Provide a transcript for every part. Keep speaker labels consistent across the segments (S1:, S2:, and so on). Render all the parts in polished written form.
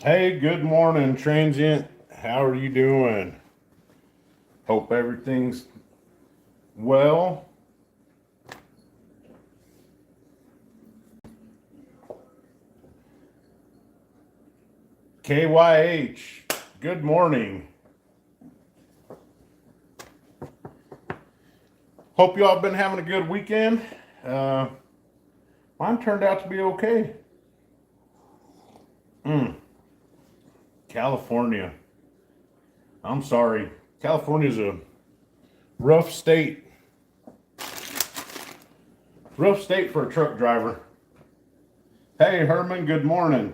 S1: Hey, good morning, transient. How are you doing? Hope everything's well. KYH, good morning. Hope you all been having a good weekend. Uh, Mine turned out to be okay. California. I'm sorry. California's a rough state. Rough state for a truck driver. Hey, Herman, good morning.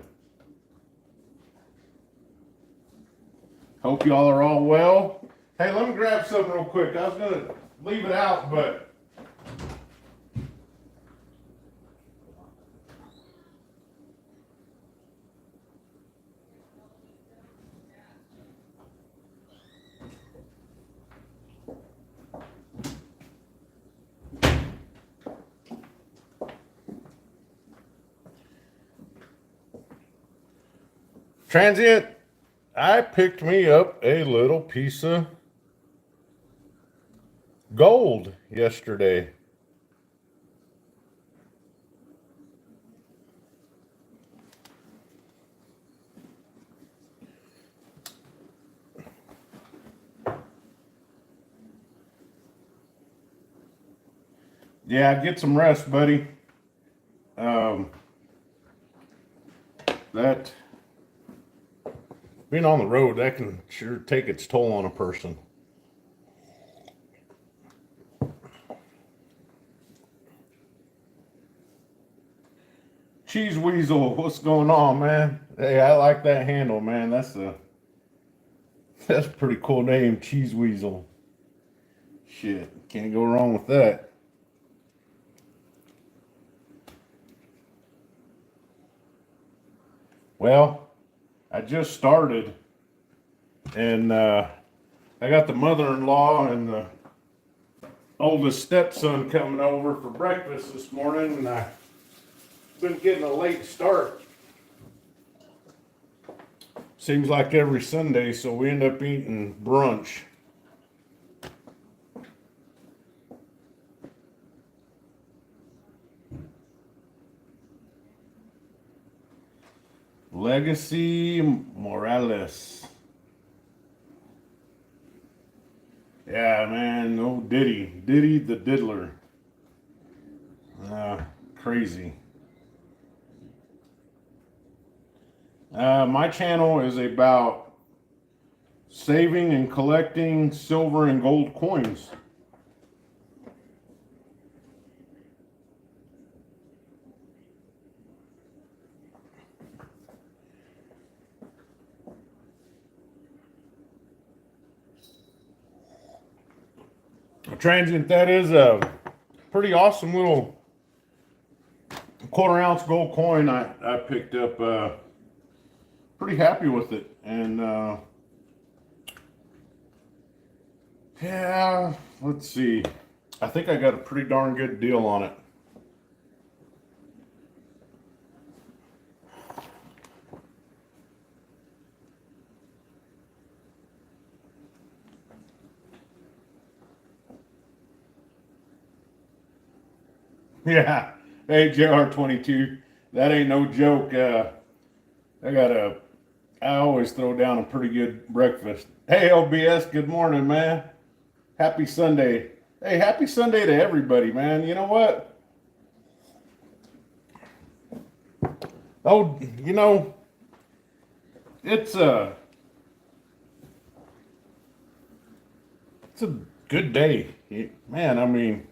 S1: Hope y'all are all well. Hey, let me grab something real quick. I was going to leave it out, but transient, I picked me up a little piece of gold yesterday. Yeah, get some rest, buddy. That being on the road, that can sure take its toll on a person. Cheese Weasel, what's going on, man? Hey, I like that handle, man. That's a pretty cool name, Cheese Weasel. Shit, can't go wrong with that. Well, I just started, and I got the mother-in-law and the oldest stepson coming over for breakfast this morning, and I've been getting a late start. Seems like every Sunday, so we end up eating brunch. Legacy Morales. Yeah, man, no Diddy the Diddler. Crazy. My channel is about saving and collecting silver and gold coins. A transient, that is a pretty awesome little quarter-ounce gold coin I picked up. Pretty happy with it, and yeah, let's see. I think I got a pretty darn good deal on it. Yeah. Hey, JR22, that ain't no joke. I always throw down a pretty good breakfast. Hey, LBS, good morning, man. Happy Sunday. Hey, happy Sunday to everybody, man. You know what? Oh, it's it's a good day, man. I mean,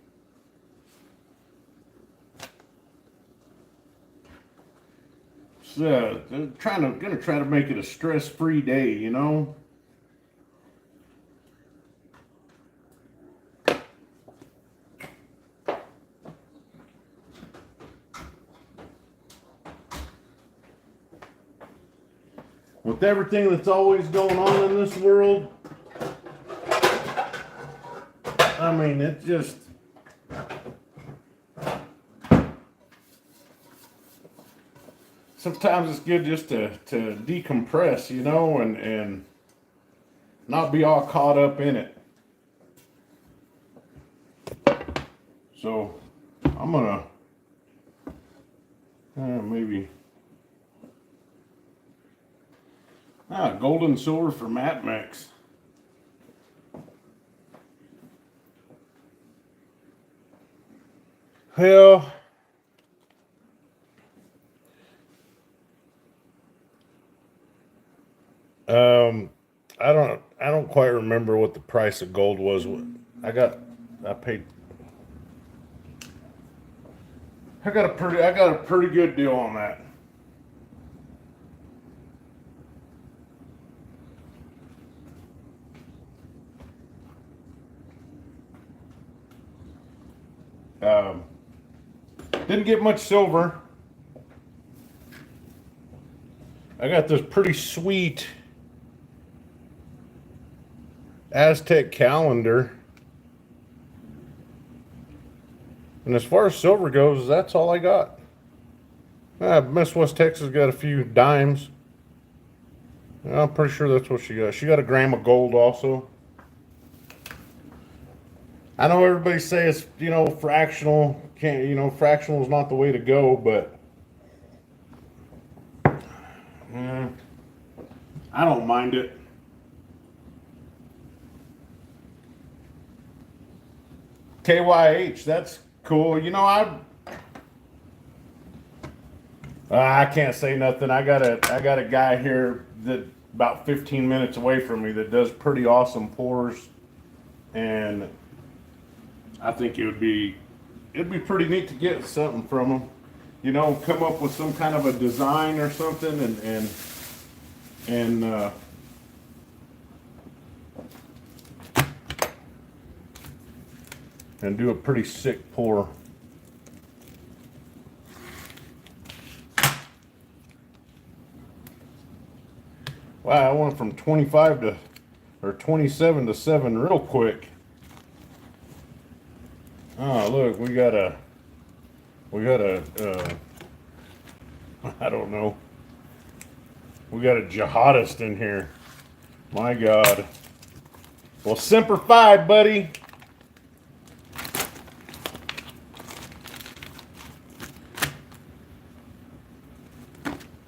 S1: gonna try to make it a stress-free day. With everything that's always going on in this world, I mean, it just sometimes it's good just to decompress, you know, and not be all caught up in it. So I'm gonna maybe gold and silver for Matt Mix. Well, I don't quite remember what the price of gold was. I paid I got a pretty good deal on that. Um, didn't get much silver. I got this pretty sweet Aztec calendar. And as far as silver goes, that's all I got. Miss West Texas got a few dimes. I'm pretty sure that's what she got. She got a gram of gold also. I know everybody says, you know, fractional can't, you know, fractional is not the way to go, but I don't mind it. KYH, that's cool. You know, I can't say nothing. I got a guy here that about 15 minutes away from me that does pretty awesome pours, and I think it'd be pretty neat to get something from him. You know, come up with some kind of a design or something, and do a pretty sick pour. Wow, I went from 25 to, or 27 to 7 real quick. Oh, look, we got a, I don't know. We got a jihadist in here. My God. Well, Semper Fi, buddy.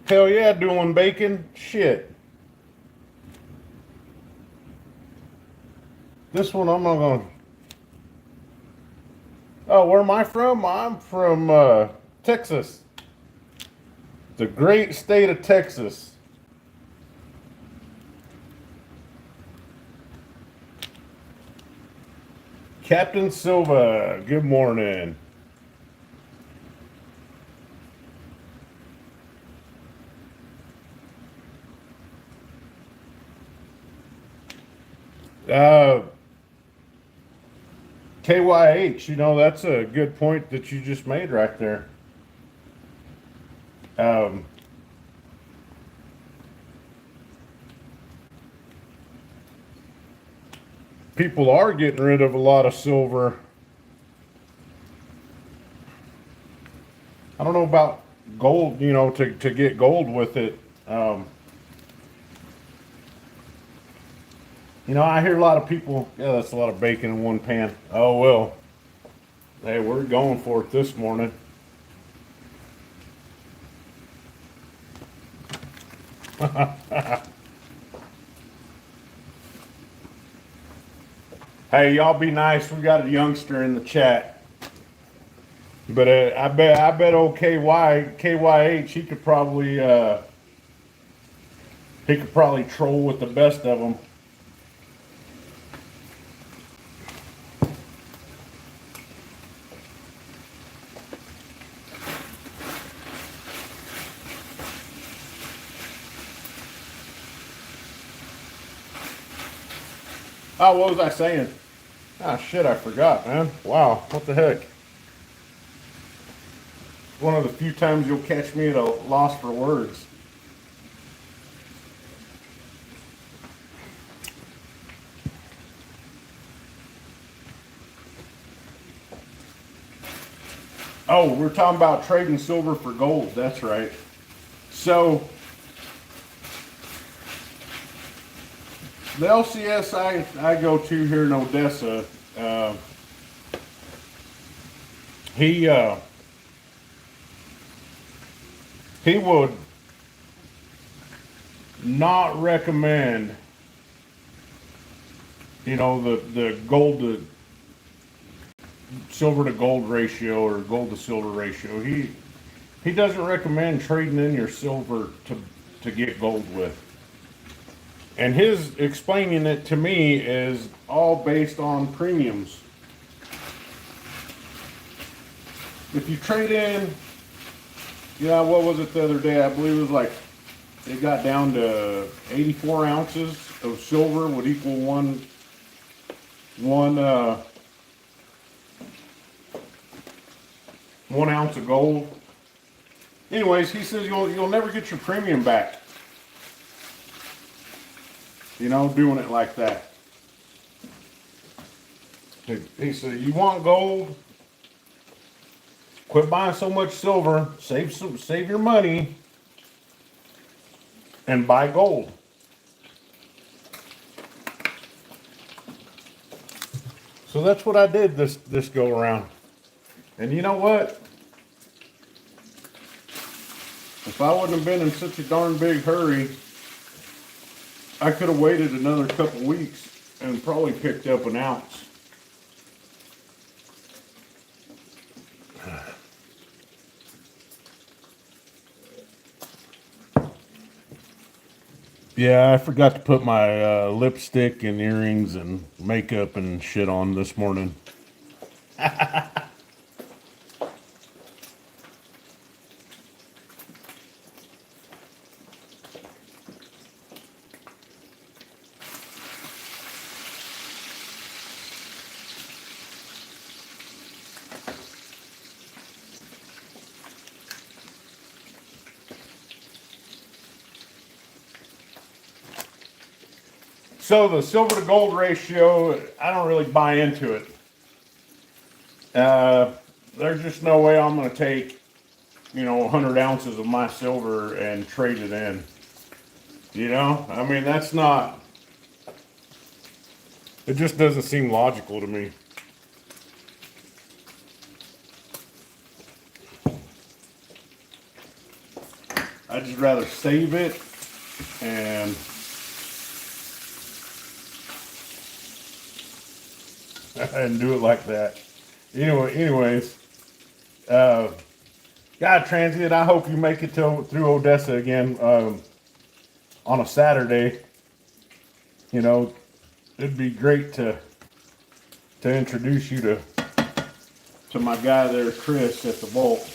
S1: Hell yeah, doing bacon. Shit. This one I'm not gonna. Oh, where am I from? I'm from Texas. The great state of Texas. Captain Silva, good morning. KYH, you know, that's a good point that you just made right there. People are getting rid of a lot of silver. I don't know about gold, you know, to get gold with it. You know, I hear a lot of people, yeah, that's a lot of bacon in one pan. Oh, well. Hey, we're going for it this morning. Hey, y'all be nice. We got a youngster in the chat. But I bet old KYH, he could probably troll with the best of them. Oh, what was I saying? Ah, shit, I forgot, man. Wow, what the heck? One of the few times you'll catch me at a loss for words. Oh, we're talking about trading silver for gold. That's right. So the LCS I go to here in Odessa, he would not recommend, the gold to silver to gold ratio or gold to silver ratio. He doesn't recommend trading in your silver to get gold with. And his explaining it to me is all based on premiums. If you trade in, what was it the other day? I believe it was like, it got down to 84 ounces of silver would equal one ounce of gold. Anyways, he says you'll never get your premium back. Doing it like that. He said, you want gold? Quit buying so much silver. Save your money, and buy gold. So that's what I did this go around. And you know what? If I wouldn't have been in such a darn big hurry, I could have waited another couple weeks and probably picked up an ounce. Yeah, I forgot to put my lipstick and earrings and makeup and shit on this morning. So the silver to gold ratio, I don't really buy into it. There's just no way I'm going to take, 100 ounces of my silver and trade it in. I mean, that's not, it just doesn't seem logical to me. I'd just rather save it and do it like that. Anyways, God, transient, I hope you make it through Odessa again on a Saturday. It'd be great to introduce you to my guy there, Chris, at the vault.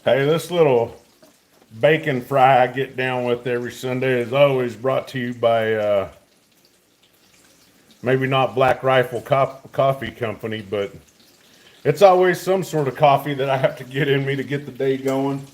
S1: Hey, this little bacon fry I get down with every Sunday is always brought to you by maybe not Black Rifle Coffee Company, but it's always some sort of coffee that I have to get in me to get the day going.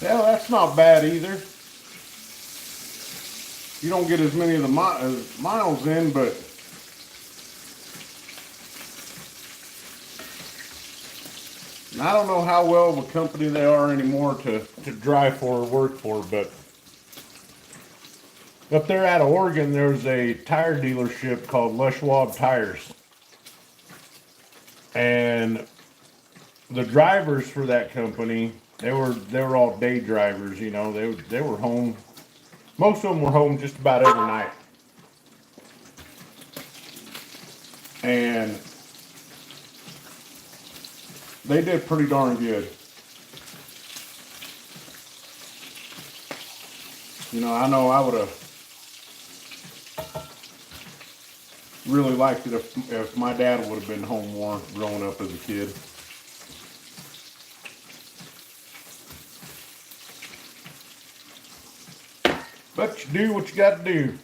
S1: Yeah, that's not bad either. You don't get as many of the miles in, but I don't know how well of a company they are anymore to drive for or work for, but up there out of Oregon, there's a tire dealership called Schwab Tires. And the drivers for that company, they were all day drivers, they were home. Most of them were home just about every night. And they did pretty darn good. I know I would have really liked it if my dad would have been home more growing up as a kid. But you do what you got to do.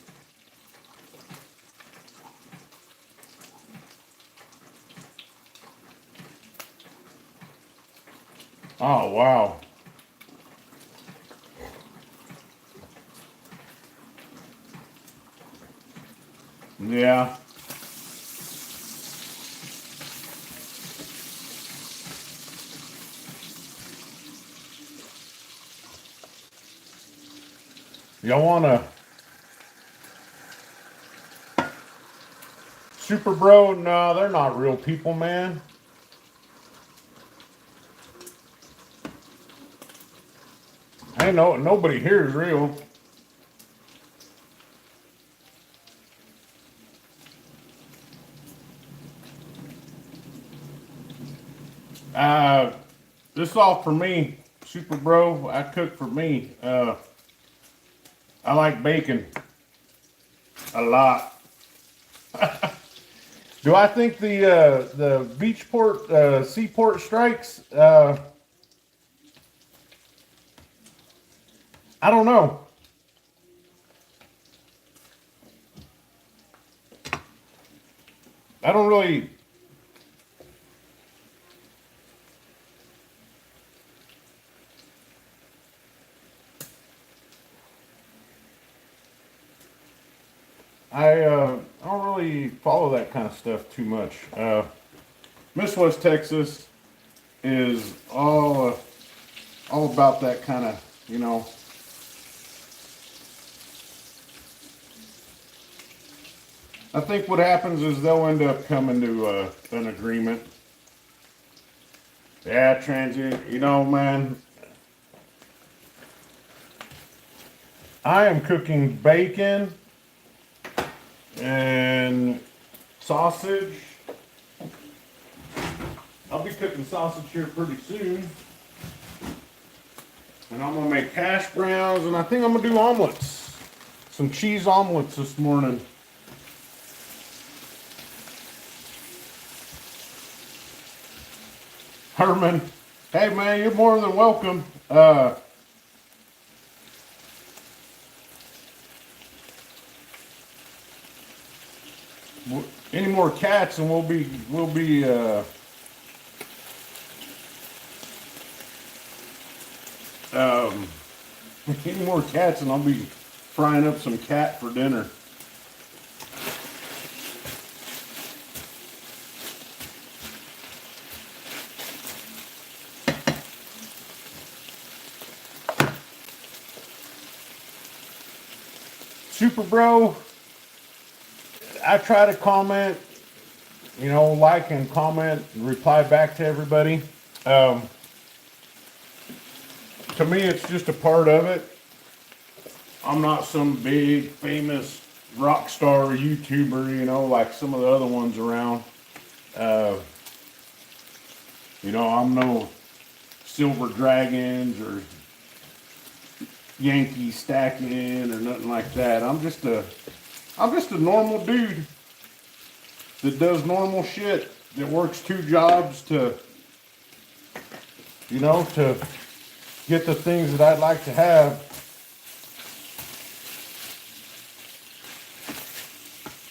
S1: Oh, wow. Yeah. Y'all want a Super Bro? No, they're not real people, man. Ain't nobody here is real. This is all for me, Super Bro. I cook for me. I like bacon a lot. Do I think the Beachport Seaport strikes? I don't know. I don't really. I don't really follow that kind of stuff too much. Miss West Texas is all about that kind of. I think what happens is they'll end up coming to an agreement. Yeah, transient. Man, I am cooking bacon and sausage. I'll be cooking sausage here pretty soon. And I'm gonna make hash browns, and I think I'm gonna do omelets. Some cheese omelets this morning. Herman, hey man, you're more than welcome. Any more cats, and we'll be any more cats, and I'll be frying up some cat for dinner. Super Bro, I try to comment, like and comment and reply back to everybody. To me, it's just a part of it. I'm not some big, famous rock star YouTuber, like some of the other ones around. I'm no Silver Dragons or Yankee stacking or nothing like that. I'm just a normal dude that does normal shit, that works 2 jobs to get the things that I'd like to have.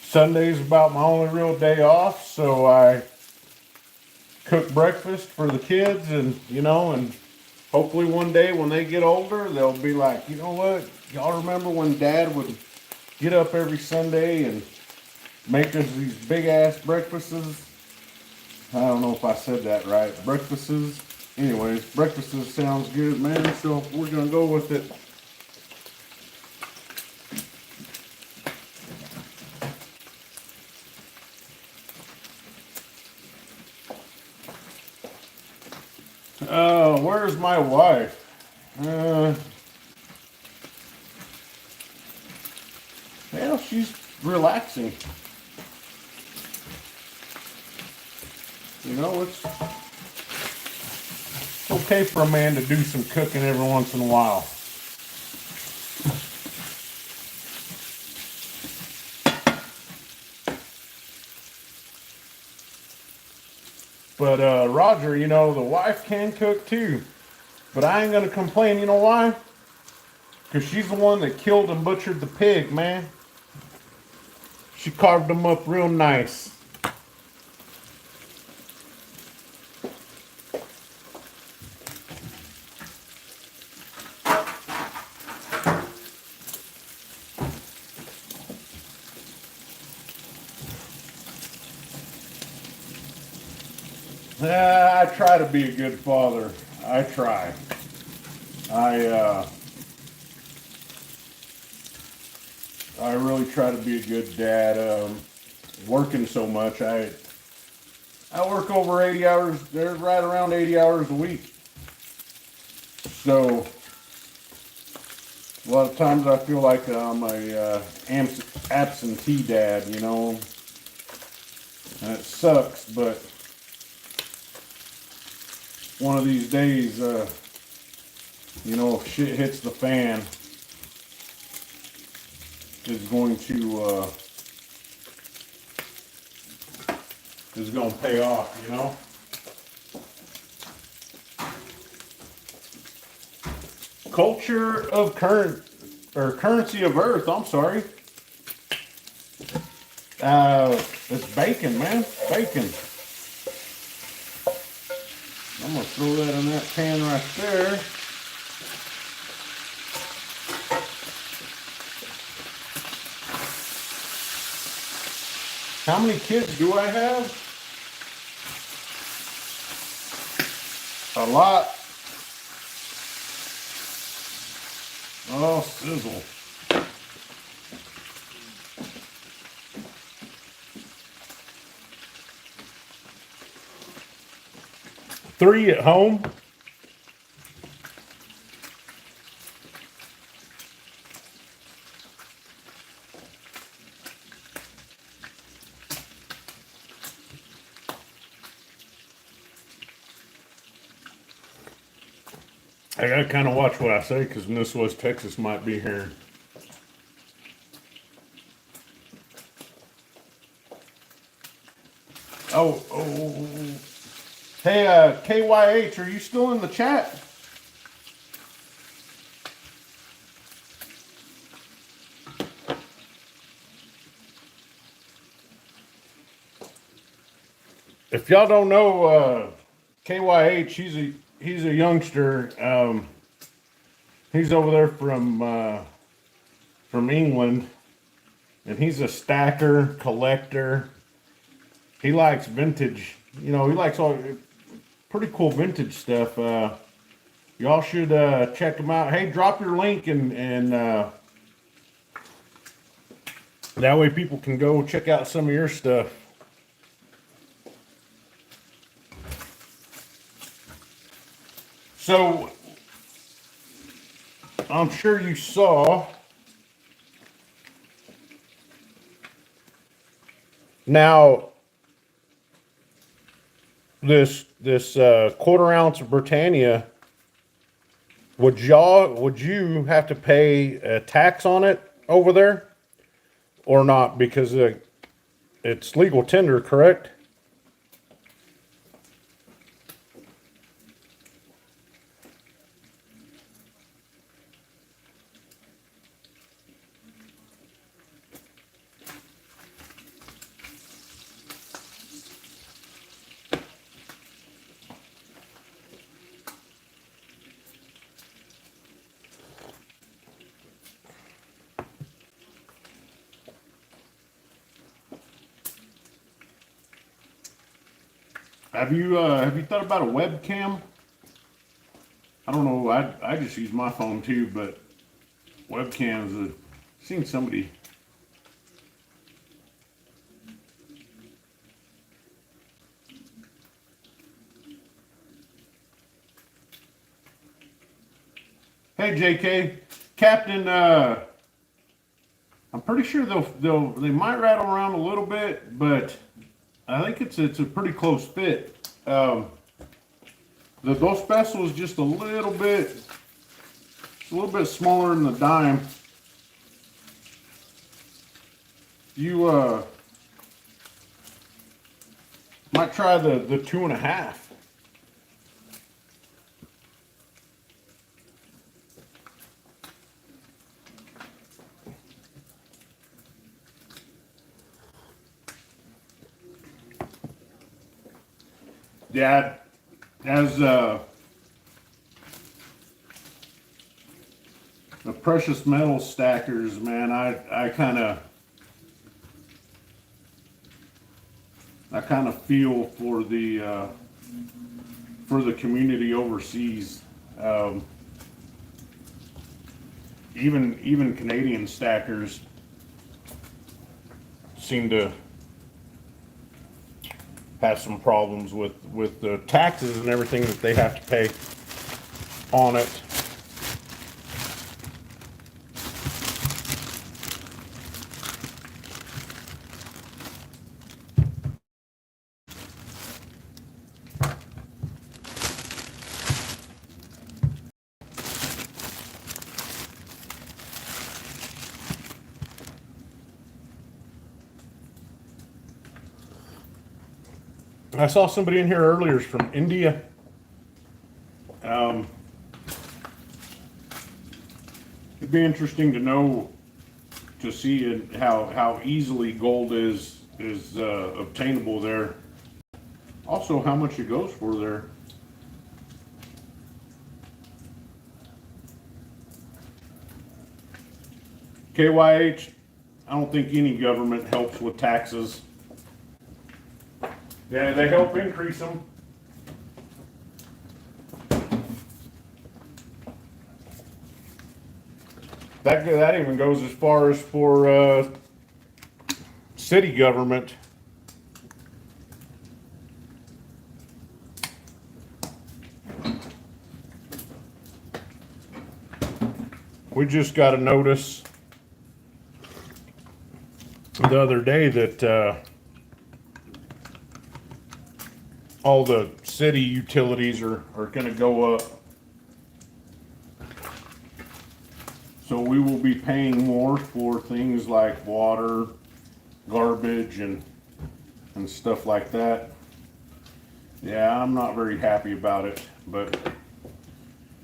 S1: Sunday's about my only real day off, so I cook breakfast for the kids, and and hopefully one day when they get older, they'll be like, you know what? Y'all remember when Dad would get up every Sunday and make us these big ass breakfasts? I don't know if I said that right. Breakfasts. Anyways, breakfasts sounds good, man. So we're gonna go with it. Where's my wife? Well, she's relaxing. It's okay for a man to do some cooking every once in a while. But Roger, you know, the wife can cook too. But I ain't gonna complain, you know why? Because she's the one that killed and butchered the pig, man. She carved them up real nice. I try to be a good father. I try. I really try to be a good dad. Working so much, I work over 80 hours. They're right around 80 hours a week. So a lot of times I feel like I'm a absentee dad, you know, and it sucks. But one of these days, you know, if shit hits the fan, is going to pay off, you know. Culture of currency of Earth. I'm sorry. It's bacon, man. Bacon. I'm gonna throw that in that pan right there. How many kids do I have? A lot. Oh, sizzle. Three at home. I gotta kind of watch what I say because Miss West Texas might be here. Oh. Hey, KYH, are you still in the chat? If y'all don't know KYH, he's a youngster. He's over there from England, and he's a stacker, collector. He likes vintage. You know, he likes all pretty cool vintage stuff. Y'all should check him out. Hey, drop your link and that way people can go check out some of your stuff. So, I'm sure you saw. Now, this quarter ounce of Britannia, would you have to pay a tax on it over there, or not? Because it's legal tender, correct? Have you thought about a webcam? I don't know. I just use my phone too, but webcams. I've seen somebody. Hey JK, Captain. I'm pretty sure they might rattle around a little bit, but I think it's a pretty close fit. The Dos Pesos is just a little bit smaller than the dime. You Might try the 2.5. Yeah, as the precious metal stackers, man, I kind of feel for the community overseas. Um, even Canadian stackers seem to have some problems with the taxes and everything that they have to pay on it. I saw somebody in here earlier from India. It'd be interesting to know, to see how easily gold is obtainable there. Also, how much it goes for there. KYH, I don't think any government helps with taxes. Yeah, they help increase them. That even goes as far as for city government. We just got a notice the other day that all the city utilities are going to go up. So we will be paying more for things like water, garbage, and stuff like that. Yeah, I'm not very happy about it, but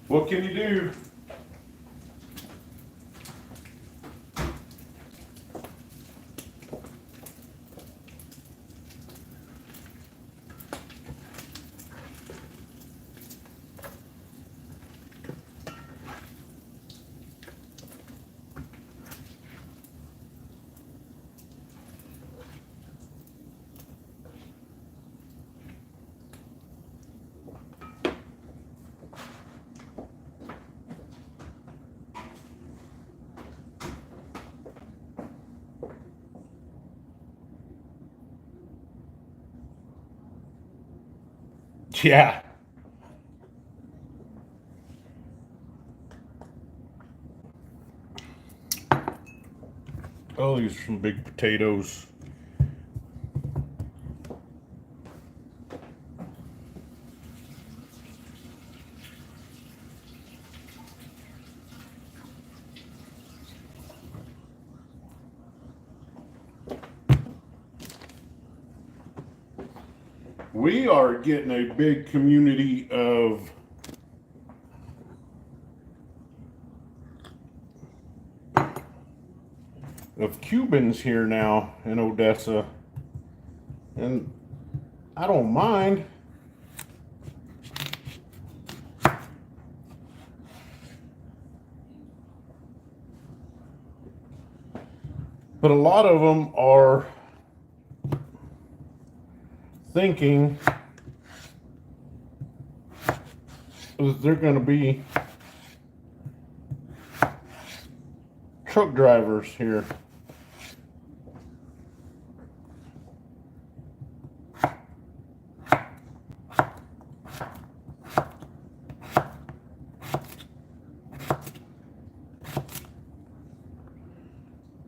S1: what can you do? Yeah. Oh, these are some big potatoes. We are getting a big community of Cubans here now in Odessa, and I don't mind. But a lot of them are thinking that they're going to be truck drivers here.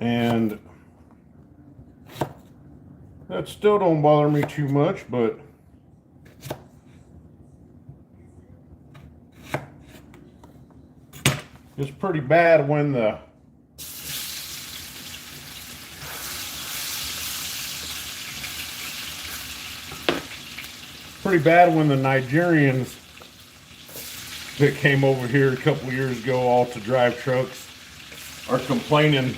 S1: And that still don't bother me too much, but it's pretty bad when the pretty bad when the Nigerians that came over here a couple years ago, all to drive trucks, are complaining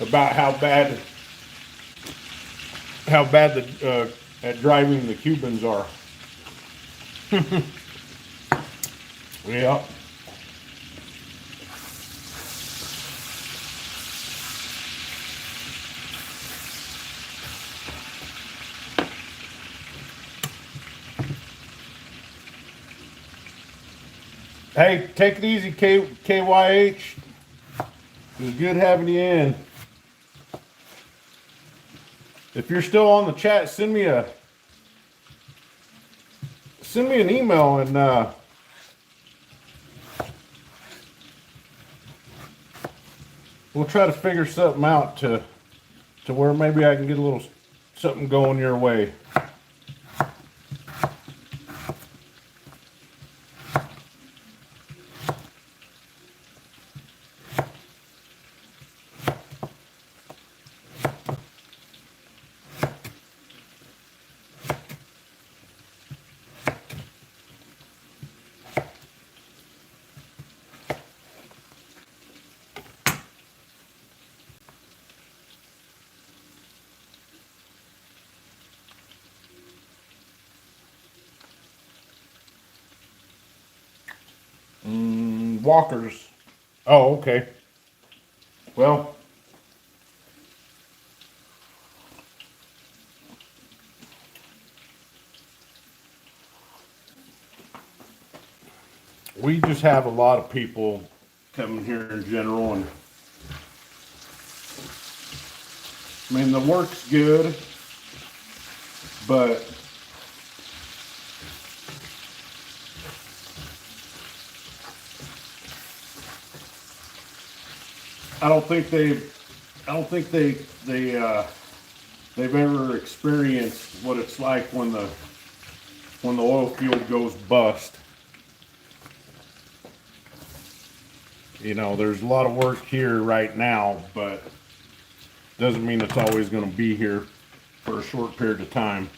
S1: about how bad the at driving the Cubans are. Yeah. Hey, take it easy, KYH. It was good having you in. If you're still on the chat, send me an email, and we'll try to figure something out to where maybe I can get a little something going your way. Walkers. Oh, okay. Well, we just have a lot of people coming here in general, and I mean the work's good, but I don't think they've ever experienced what it's like when the oil field goes bust. You know, there's a lot of work here right now, but doesn't mean it's always going to be here for a short period of time.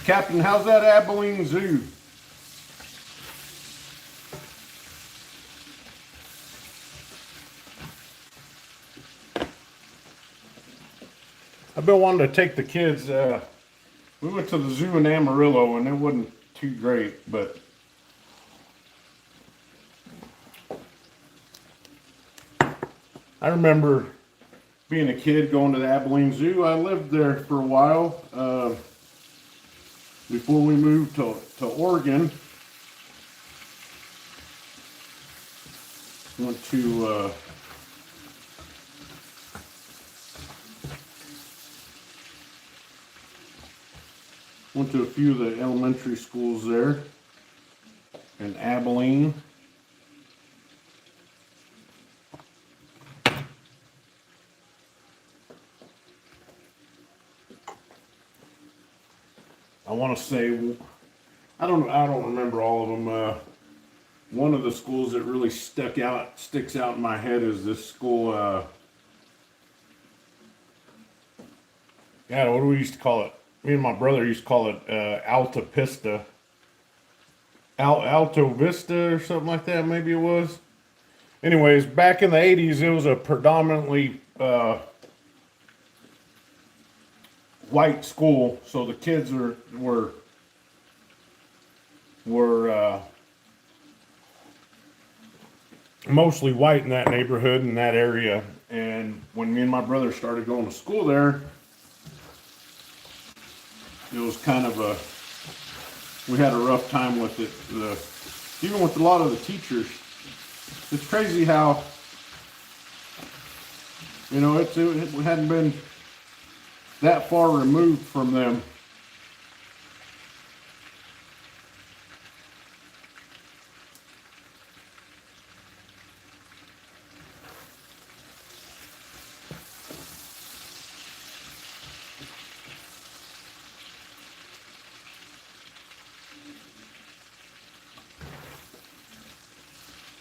S1: Captain, how's that Abilene Zoo? I've been wanting to take the kids. We went to the zoo in Amarillo, and it wasn't too great, but I remember being a kid going to the Abilene Zoo. I lived there for a while before we moved to Oregon. Went to a few of the elementary schools there in Abilene. I want to say, I don't remember all of them. One of the schools that really sticks out in my head is this school. Yeah, what do we used to call it? Me and my brother used to call it Alta Pista. Alto Vista or something like that, maybe it was. Anyways, back in the 80s, it was a predominantly white school, so the kids were mostly white in that neighborhood, in that area. And when me and my brother started going to school there, it was kind of we had a rough time with it. Even with a lot of the teachers, it's crazy how, you know, it hadn't been that far removed from them.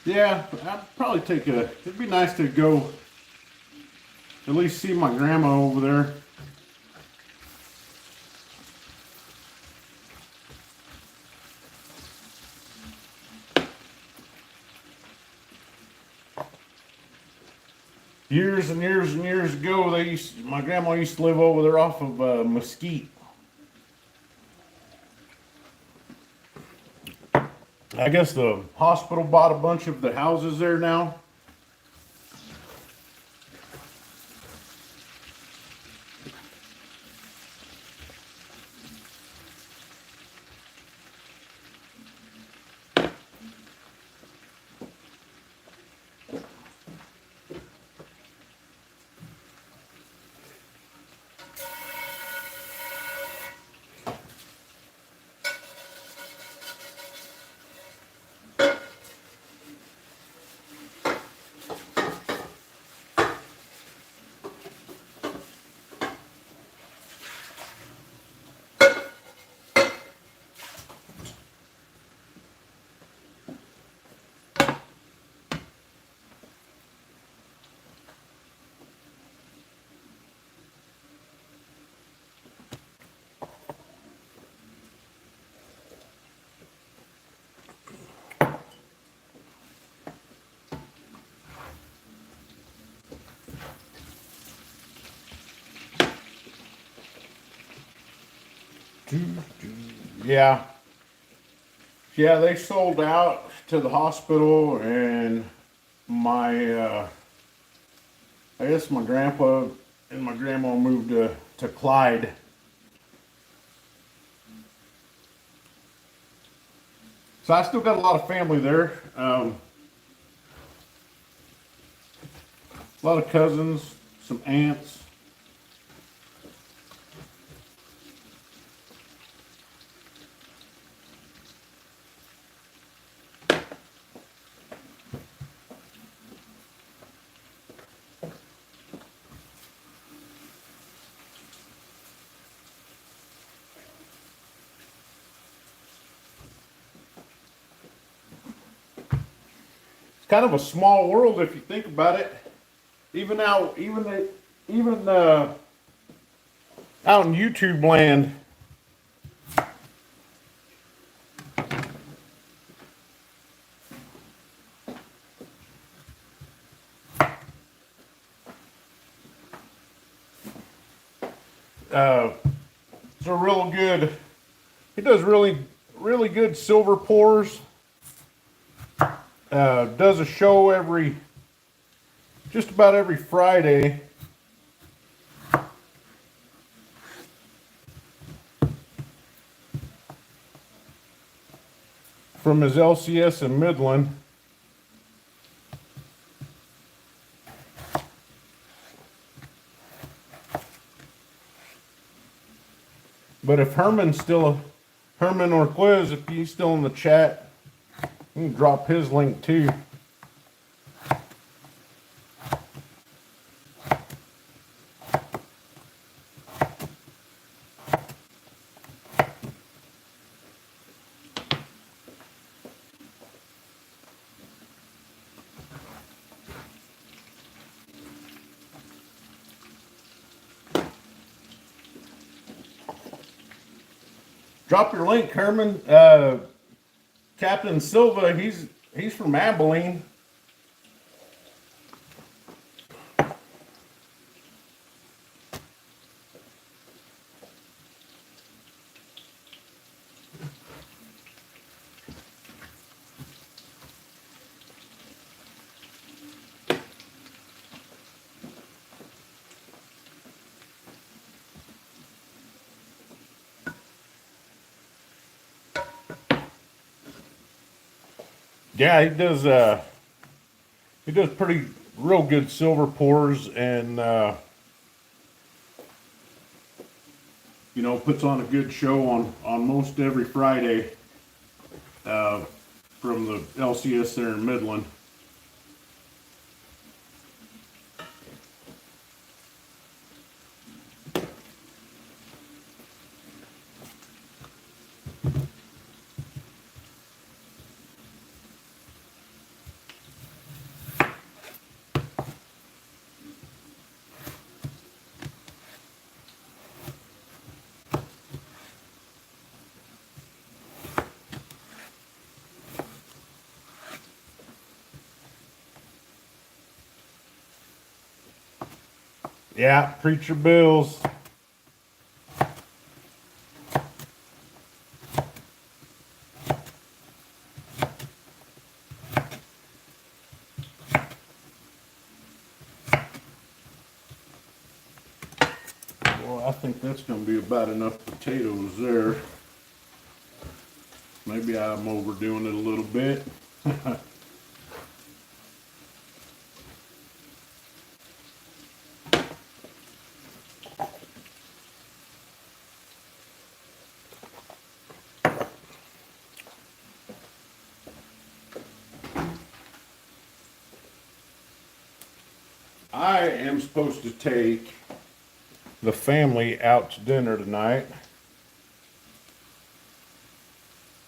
S1: Yeah, I'd probably it'd be nice to go at least see my grandma over there. Years and years and years ago, my grandma used to live over there off of Mesquite. I guess the hospital bought a bunch of the houses there now. Yeah. Yeah, they sold out to the hospital, and I guess my grandpa and my grandma moved to Clyde. So I still got a lot of family there. A lot of cousins, some aunts. It's kind of a small world if you think about it. Even out, even out in YouTube land, it's a real good. He does really good silver pours. Does a show just about every Friday. From his LCS in Midland. But if Herman or Quiz, if he's still in the chat, you can drop his link too. Drop your link, Herman. Captain Silva, he's from Abilene. Yeah, he does real good silver pours, and puts on a good show on most every Friday from the LCS there in Midland. Yeah, preacher bills. Well, I think that's going to be about enough potatoes there. Maybe I'm overdoing it a little bit. I am supposed to take the family out to dinner tonight,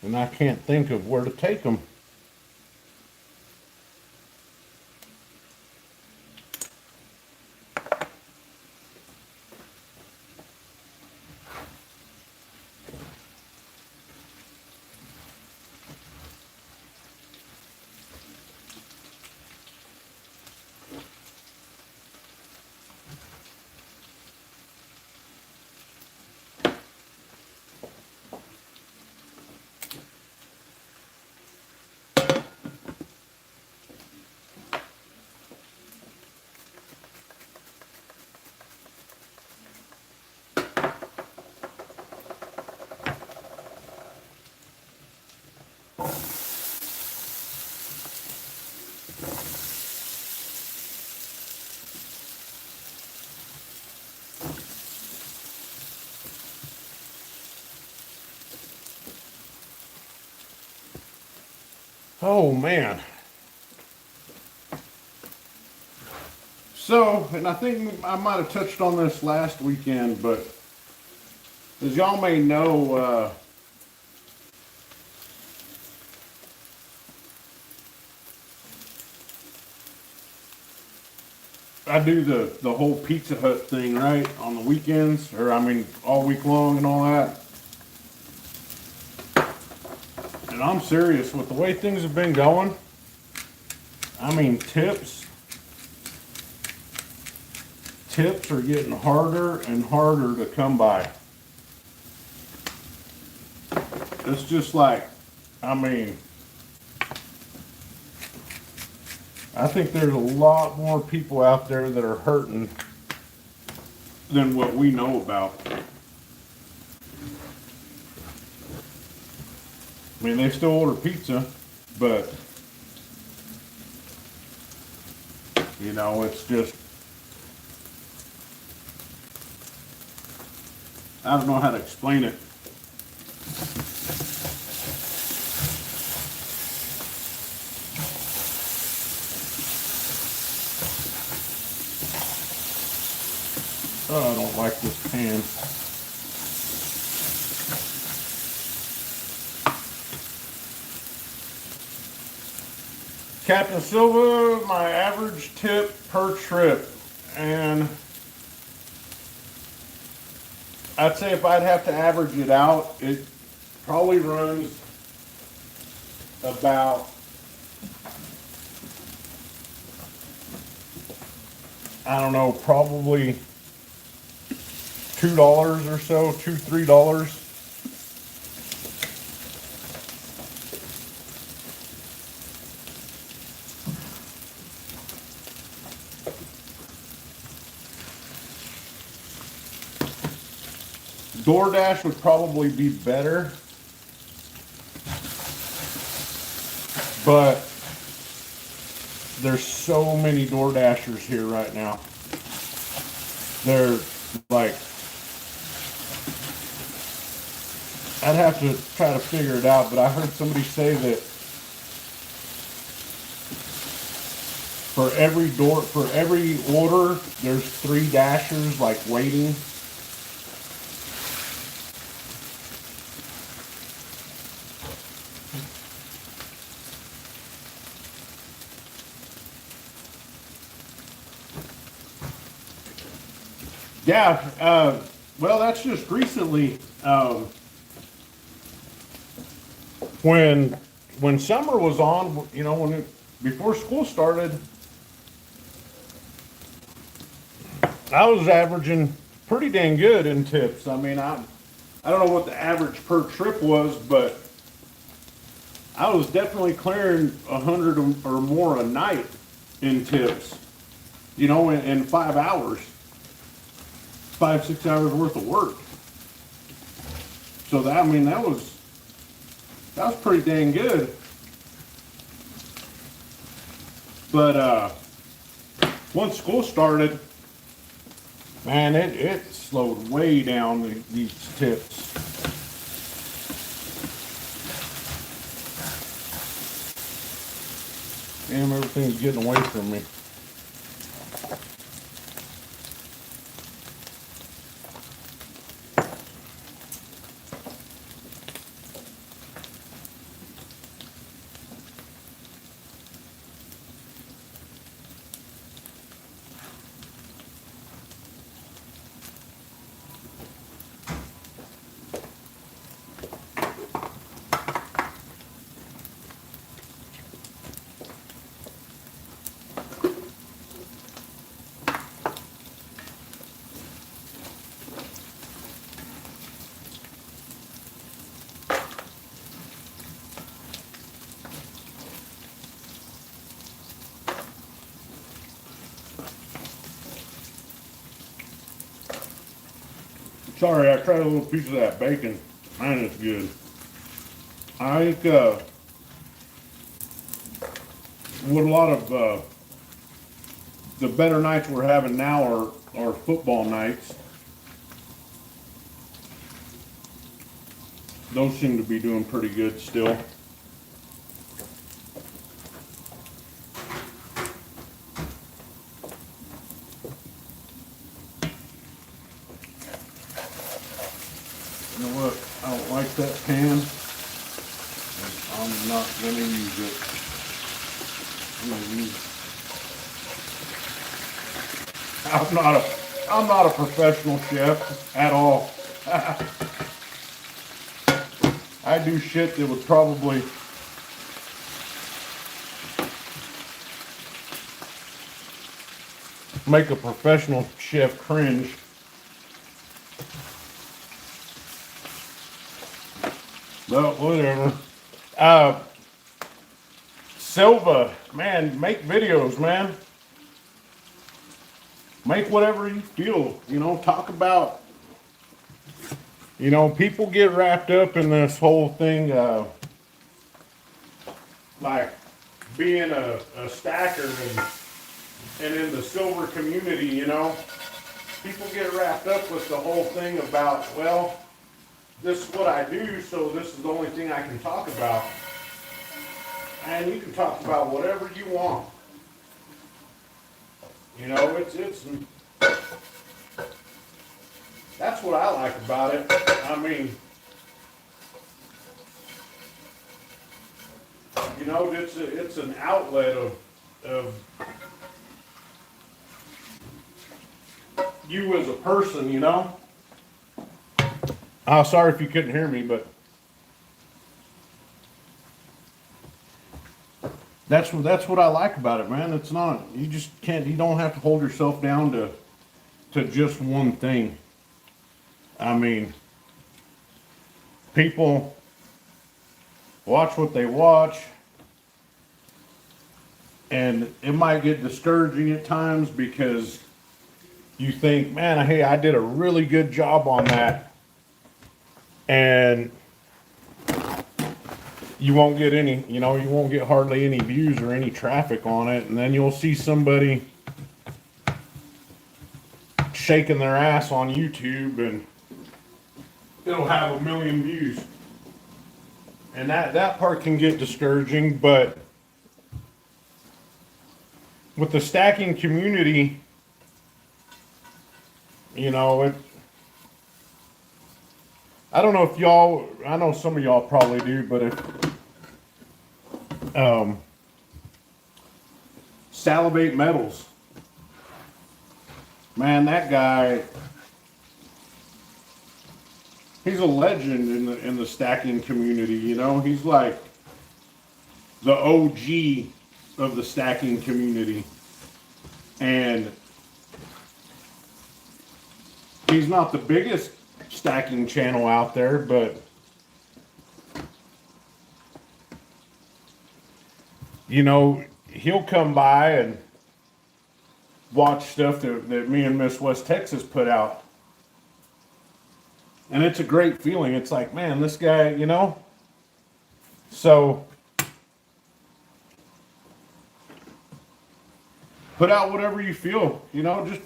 S1: and I can't think of where to take them. Oh man. So, and I think I might have touched on this last weekend, but as y'all may know, I do the whole Pizza Hut thing, right, on the weekends, or I mean all week long and all that. And I'm serious, with the way things have been going, I mean tips are getting harder and harder to come by. It's just like, I mean, I think there's a lot more people out there that are hurting than what we know about. I mean, they still order pizza, but, you know, it's just, I don't know how to explain it. Oh, I don't like this pan. Captain Silva, my average tip per trip, and I'd say if I'd have to average it out, it probably runs about, I don't know, probably $2 or so, $2-3. DoorDash would probably be better, but there's so many DoorDashers here right now. They're like, I'd have to try to figure it out, but I heard somebody say that for every order, there's 3 dashers like waiting. Yeah, well, that's just recently. When summer was on, you know, before school started, I was averaging pretty dang good in tips. I mean, I don't know what the average per trip was, but I was definitely clearing 100 or more a night in tips. You know, in 5 hours, 5, 6 hours worth of work. So that, I mean, that was pretty dang good. But once school started, man, it slowed way down these tips. Damn, everything's getting away from me. Sorry, I tried a little piece of that bacon. Man, it's good. I think what a lot of the better nights we're having now are football nights. Those seem to be doing pretty good still. You know what? I don't like that pan. I'm not going to use it. I'm not a professional chef at all. I do shit that would probably make a professional chef cringe. But whatever. Silva, man, make videos, man. Make whatever you feel, you know, talk about, you know, people get wrapped up in this whole thing, like being a stacker and in the silver community, you know, people get wrapped up with the whole thing about, well, this is what I do, so this is the only thing I can talk about. And you can talk about whatever you want. You know, it's that's what I like about it. I mean, you know, it's an outlet of you as a person, you know. Oh, sorry if you couldn't hear me, but that's what I like about it, man. It's not, you just can't, you don't have to hold yourself down to just one thing. I mean, people watch what they watch, and it might get discouraging at times because you think, man, hey, I did a really good job on that, and you won't get any, you know, you won't get hardly any views or any traffic on it, and then you'll see somebody shaking their ass on YouTube and it'll have 1 million views. And that part can get discouraging, but with the stacking community, you know, I don't know if y'all, I know some of y'all probably do, but if Salivate Metals, man, that guy, he's a legend in the stacking community, you know. He's like the OG of the stacking community. And He's not the biggest stacking channel out there, but you know, he'll come by and watch stuff that me and Miss West Texas put out. And it's a great feeling. It's like, man, this guy, you know. So put out whatever you feel, you know, just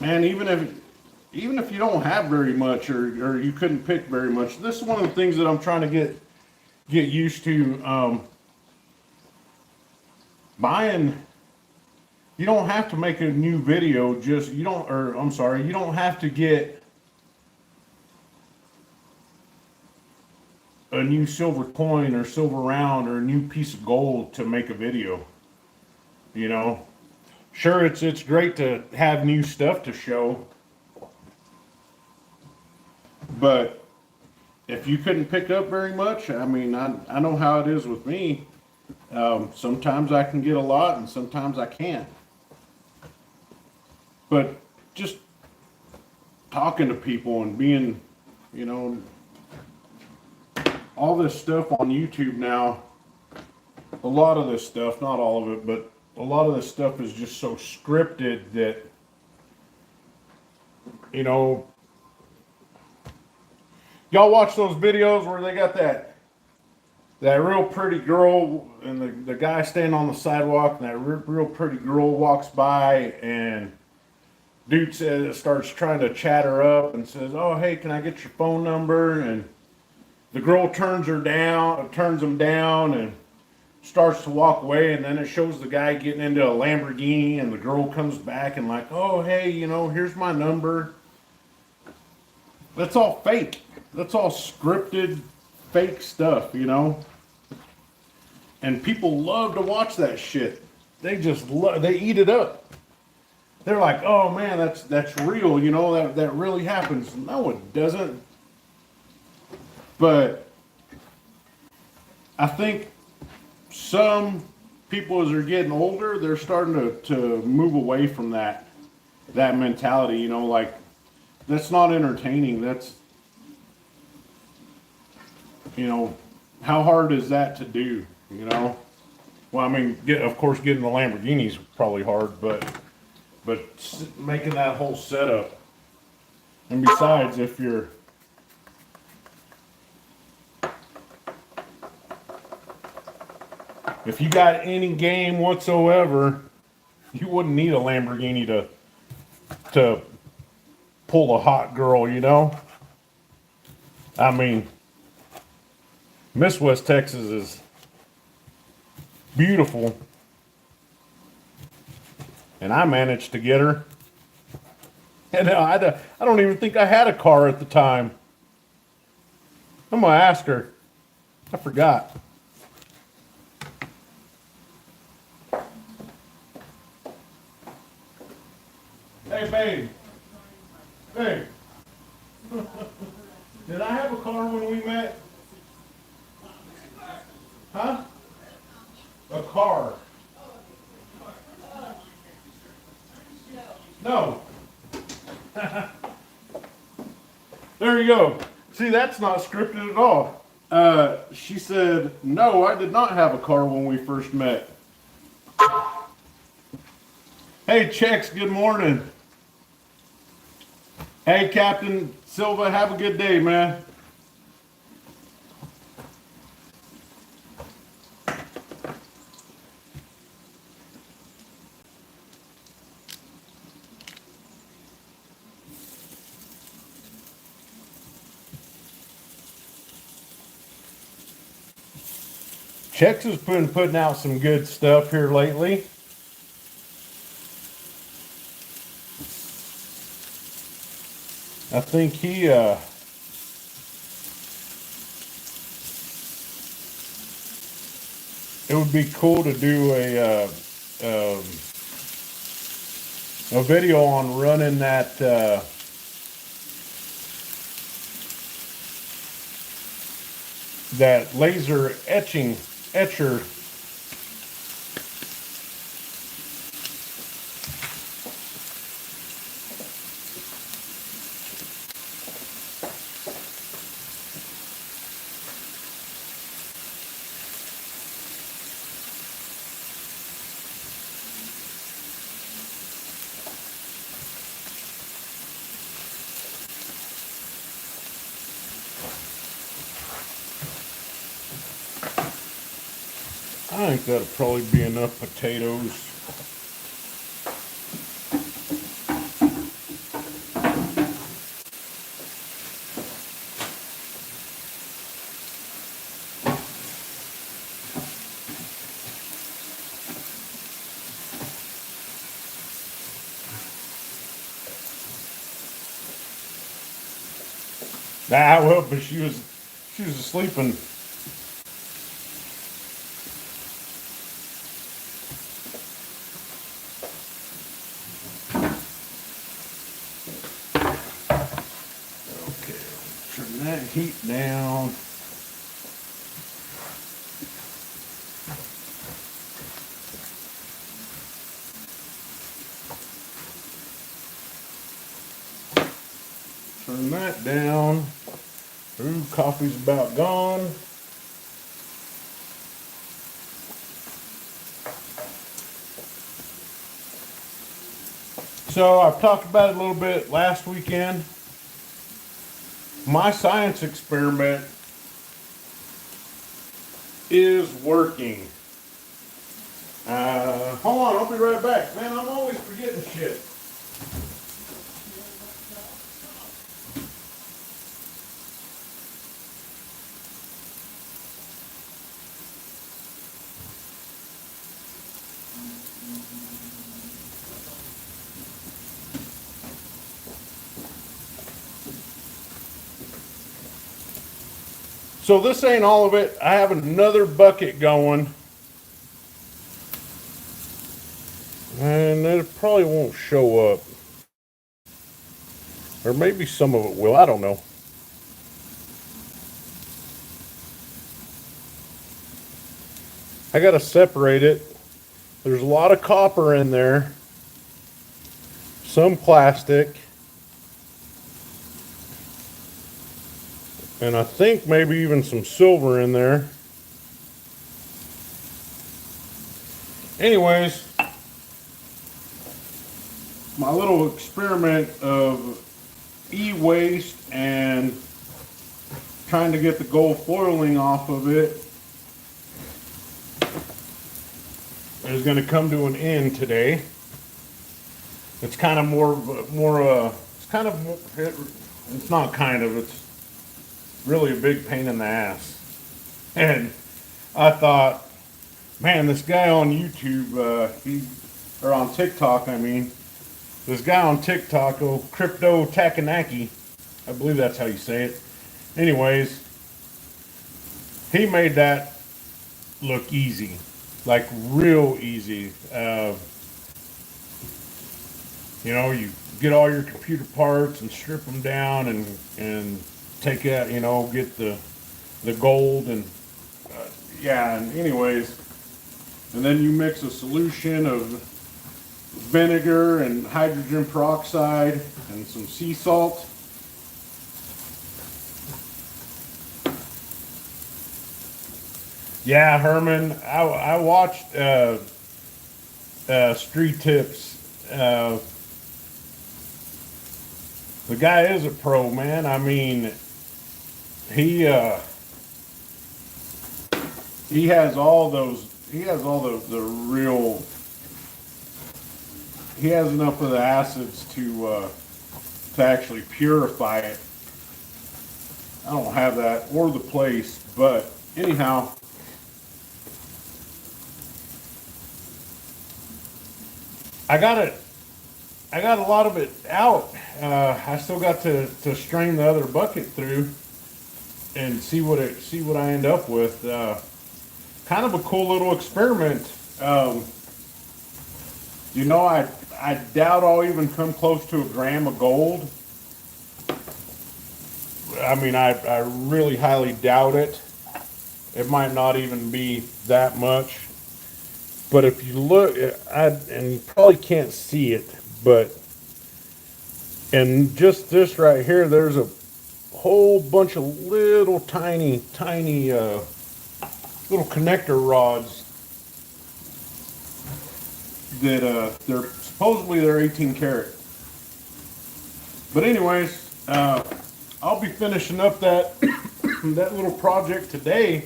S1: man, even if you don't have very much or you couldn't pick very much, this is one of the things that I'm trying to get used to. Buying, you don't have to make a new video, you don't have to get a new silver coin or silver round or a new piece of gold to make a video. You know, sure, it's great to have new stuff to show, but if you couldn't pick up very much, I mean, I know how it is with me. Sometimes I can get a lot and sometimes I can't. But just talking to people and being, you know, all this stuff on YouTube now, a lot of this stuff, not all of it, but a lot of this stuff is just so scripted that, you know, y'all watch those videos where they got that real pretty girl and the guy standing on the sidewalk and that real pretty girl walks by and dude starts trying to chat her up and says, oh, hey, can I get your phone number? And the girl turns him down and starts to walk away, and then it shows the guy getting into a Lamborghini and the girl comes back and like, oh, hey, you know, here's my number. That's all fake. That's all scripted, fake stuff, you know? And people love to watch that shit. They just they eat it up. They're like, oh man, that's real, you know, that really happens. No, it doesn't. But I think some people, as they're getting older, they're starting to move away from that mentality, you know, like, that's not entertaining. That's, you know, how hard is that to do, you know? Well, I mean, of course, getting the Lamborghini's probably hard, but making that whole setup. And besides, if you got any game whatsoever, you wouldn't need a Lamborghini to pull a hot girl, you know? I mean, Miss West Texas is beautiful. And I managed to get her. And I don't even think I had a car at the time. I'm going to ask her. I forgot. Hey, babe. Babe. Did I have a car when we met? Huh? A car. No. There you go. See, that's not scripted at all. She said, no, I did not have a car when we first met. Hey, Chex, good morning. Hey, Captain Silva, have a good day, man. Chex has been putting out some good stuff here lately. I think it would be cool to do a video on running that that laser etcher I think that'll probably be enough potatoes. Nah, well, but she was sleeping. Okay, turn that heat down. Turn that down. Ooh, coffee's about gone. So I've talked about it a little bit last weekend. My science experiment is working. Hold on, I'll be right back. Man, I'm always forgetting shit. So this ain't all of it. I have another bucket going. And it probably won't show up. Or maybe some of it will. I don't know. I got to separate it. There's a lot of copper in there. Some plastic. And I think maybe even some silver in there. Anyways, my little experiment of e-waste and trying to get the gold foiling off of it is going to come to an end today. It's kind of it's not kind of, it's really a big pain in the ass. And I thought, man, this guy on YouTube, or on TikTok, this guy on TikTok, Crypto Takanaki, I believe that's how you say it. Anyways, he made that look easy, like real easy. You get all your computer parts and strip them down and take out, get the gold and and anyways, and then you mix a solution of vinegar and hydrogen peroxide and some sea salt. Yeah, Herman, I watched Street Tips. The guy is a pro, man. He has all those. He has enough of the acids to actually purify it. I don't have that or the place, but anyhow, I got a lot of it out. I still got to strain the other bucket through and see what I end up with. Kind of a cool little experiment. I doubt I'll even come close to a gram of gold. I really highly doubt it. It might not even be that much. But if you look, and you probably can't see it, but and just this right here, there's a whole bunch of little tiny little connector rods that they're 18 karat. But anyways, I'll be finishing up that that little project today.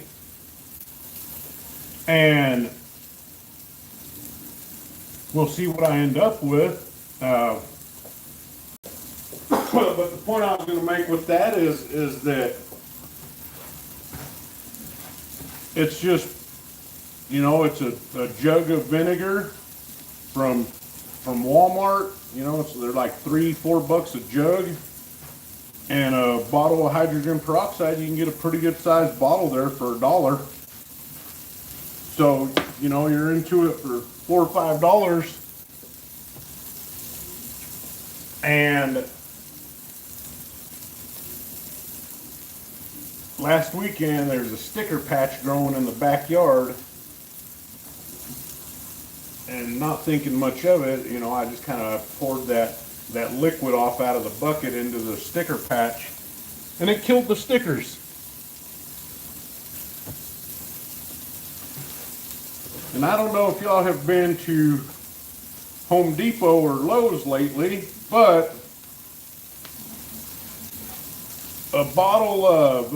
S1: and we'll see what I end up with. But the point I was going to make with that is that it's just, it's a jug of vinegar from Walmart. They're like $3-4 a jug, and a bottle of hydrogen peroxide. You can get a pretty good sized bottle there for $1. So you're into it for $4 or $5, and last weekend there's a sticker patch growing in the backyard, and not thinking much of it, I just kind of poured that liquid off out of the bucket into the sticker patch, and it killed the stickers. And I don't know if y'all have been to Home Depot or Lowe's lately, but a bottle of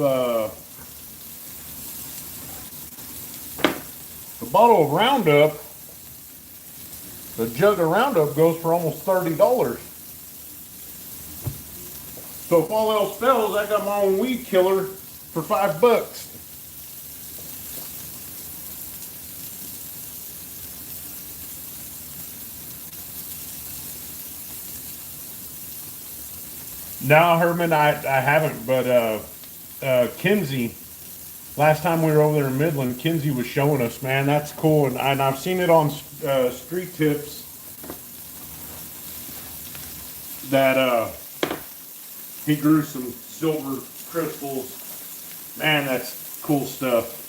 S1: Roundup, a jug of Roundup goes for almost $30. So if all else fails, I got my own weed killer for $5. No, Herman, I haven't, but Kinsey, last time we were over there in Midland, Kinsey was showing us, man, that's cool, and I've seen it on Street Tips that he grew some silver crystals. Man, that's cool stuff.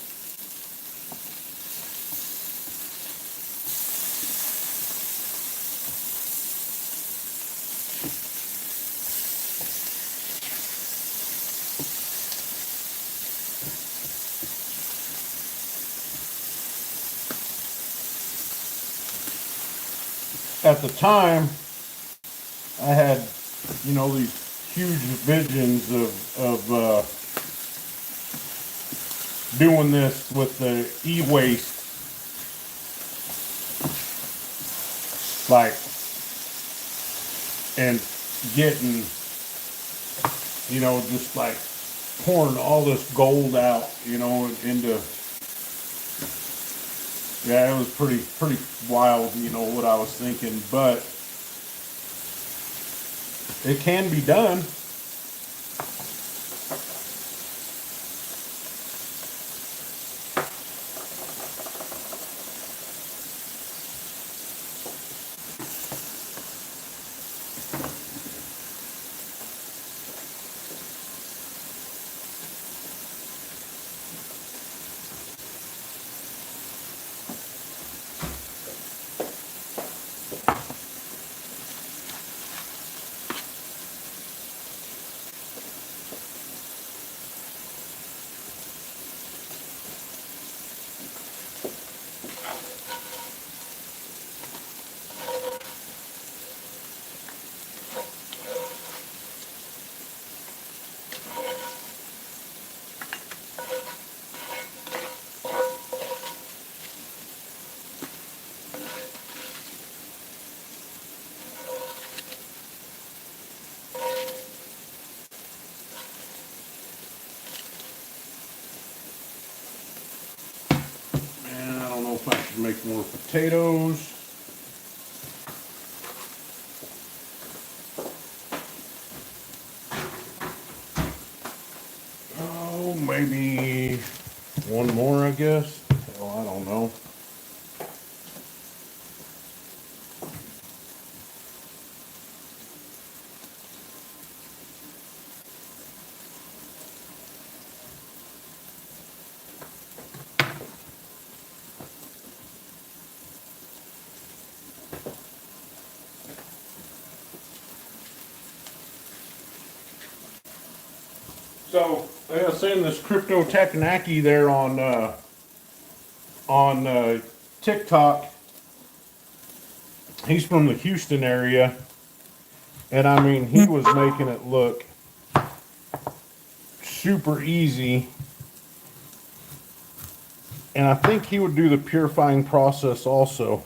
S1: At the time, I had, these huge visions of doing this with the e-waste, like, and getting, just like pouring all this gold out, into. Yeah, it was pretty wild, what I was thinking, but it can be done. If I should make more potatoes. Oh, maybe one more, I guess. Hell, I don't know. So, like I was saying, this Crypto Takanaki there on TikTok, he's from the Houston area, and I mean, he was making it look super easy And I think he would do the purifying process also.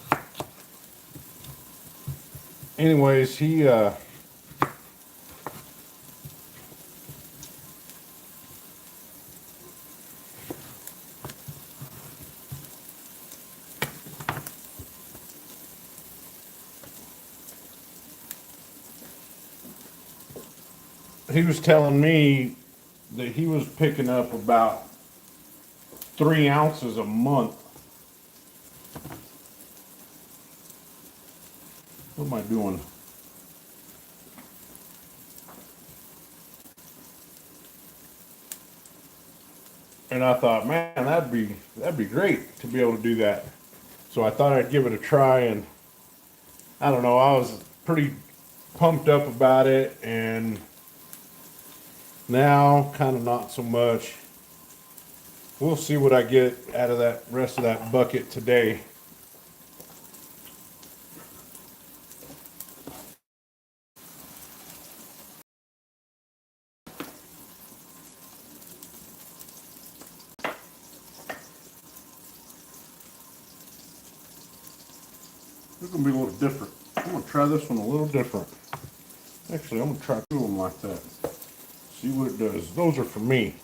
S1: Anyways, he was telling me that he was picking up about 3 ounces a month. What am I doing? And I thought, man, that'd be great to be able to do that. So I thought I'd give it a try, and I don't know, I was pretty pumped up about it, and now kind of not so much. We'll see what I get out of that rest of that bucket today. It's gonna be a little different. I'm gonna try this one a little different. Actually, I'm gonna try two of them like that. See what it does. Those are for me.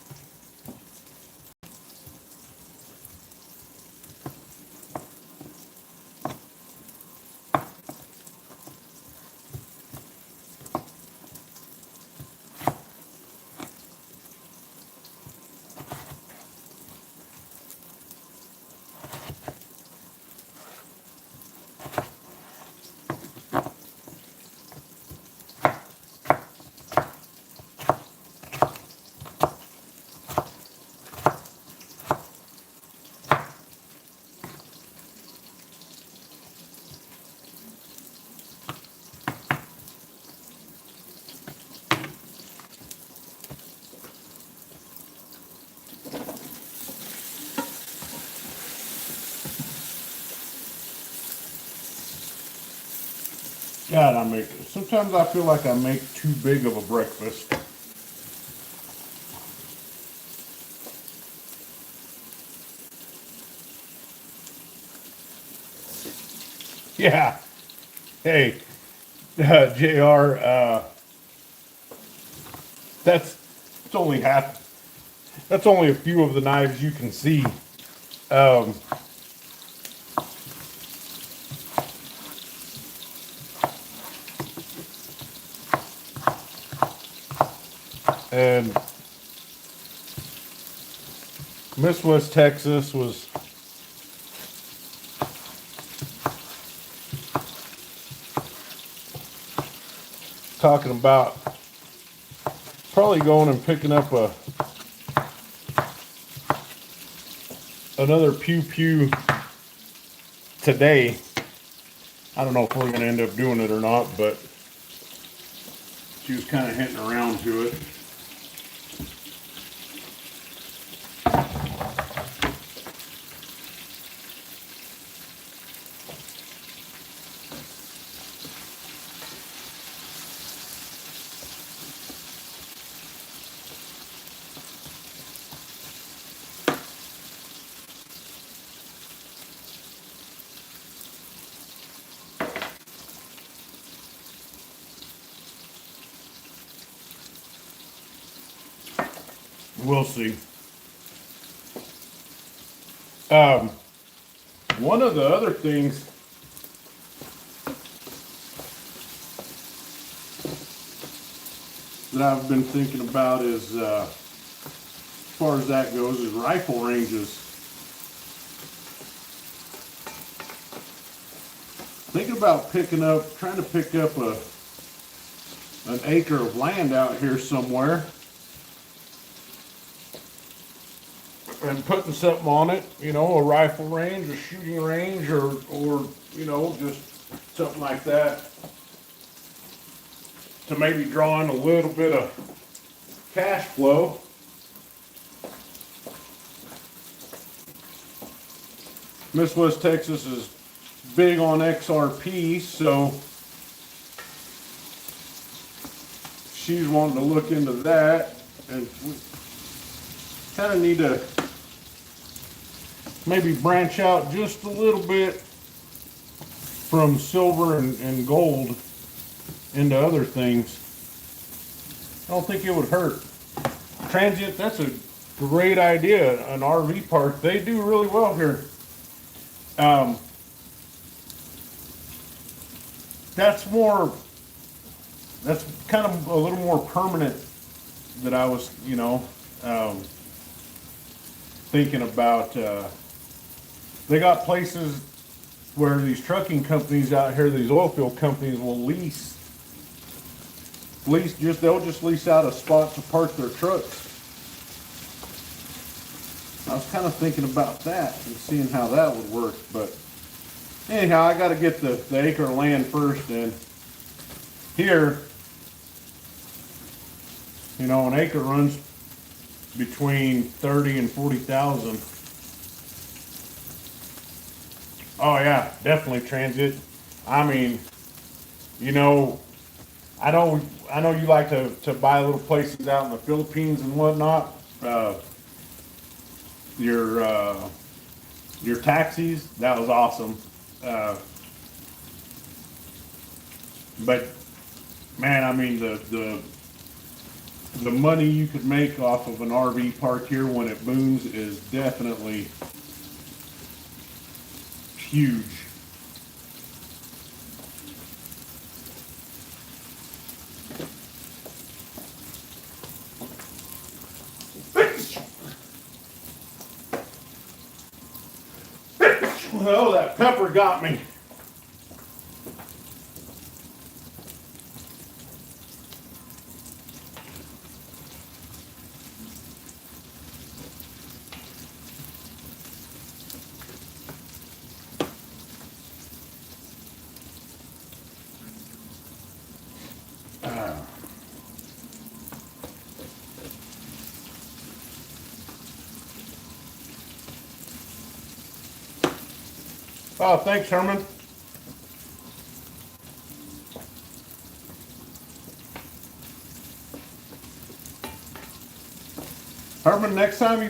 S1: God, sometimes I feel like I make too big of a breakfast. Yeah. Hey, JR, that's it's only half. That's only a few of the knives you can see. Um, and Miss West Texas was talking about probably going and picking up another pew pew today. I don't know if we're going to end up doing it or not, but she was kind of hinting around to it. We'll see. One of the other things that I've been thinking about is, as far as that goes, is rifle ranges. Thinking about trying to pick up an acre of land out here somewhere and putting something on it, a rifle range, a shooting range, or just something like that to maybe draw in a little bit of cash flow. Miss West Texas is big on XRP, so she's wanting to look into that, and we kind of need to maybe branch out just a little bit from silver and gold into other things. I don't think it would hurt. Transient, that's a great idea. An RV park, they do really well here. That's kind of a little more permanent that I was, thinking about. They got places where these trucking companies out here, these oil field companies will they'll just lease out a spot to park their trucks. I was kind of thinking about that and seeing how that would work, but anyhow, I got to get the acre of land first, and here, an acre runs between 30 and 40,000. Oh yeah, definitely transit. I mean, I know you like to buy little places out in the Philippines and whatnot. Your taxis, that was awesome. But man, I mean the money you could make off of an RV park here when it booms is definitely huge. Oh, that pepper got me. Oh, thanks, Herman. Herman, next time I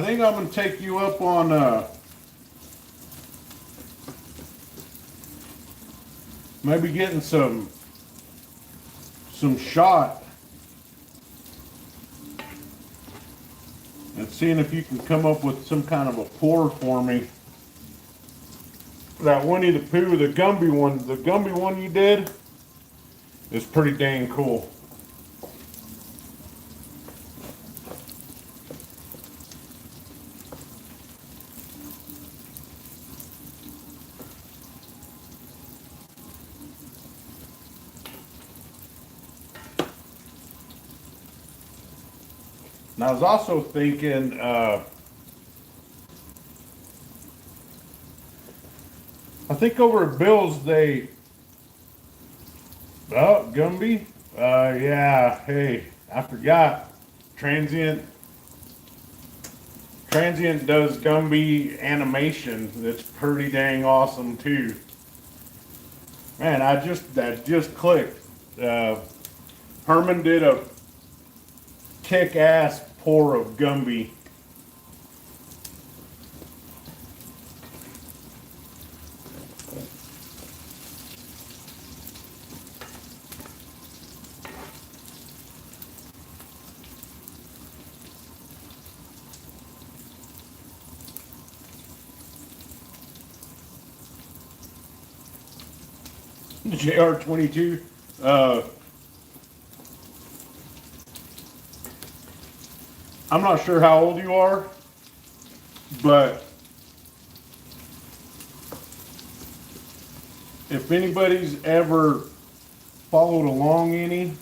S1: think I'm gonna take you up on maybe getting some shot and seeing if you can come up with some kind of a pour for me. That Winnie the Pooh, the Gumby one you did is pretty dang cool. And I was also thinking, I think over at Bill's Gumby? Yeah, hey, I forgot. Transient does Gumby animation that's pretty dang awesome too. Man, that just clicked. Herman did a kick-ass pour of Gumby. JR22. I'm not sure how old you are, but if anybody's ever followed along any,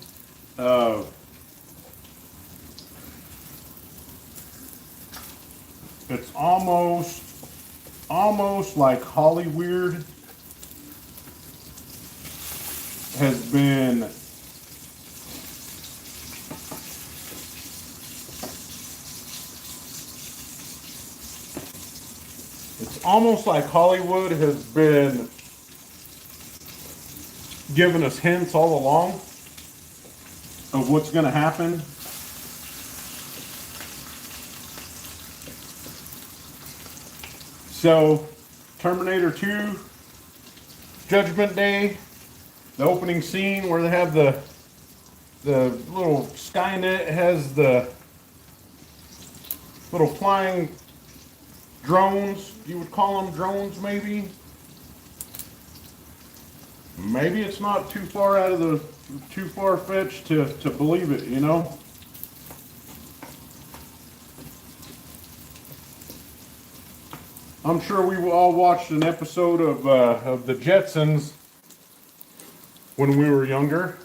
S1: it's almost like Hollywood has been giving us hints all along of what's going to happen. So, Terminator 2, Judgment Day, the opening scene where they have the little Skynet has the little flying drones. You would call them drones, maybe. Maybe it's not too far out of the too far fetched to believe it, you know. I'm sure we all watched an episode of the Jetsons when we were younger.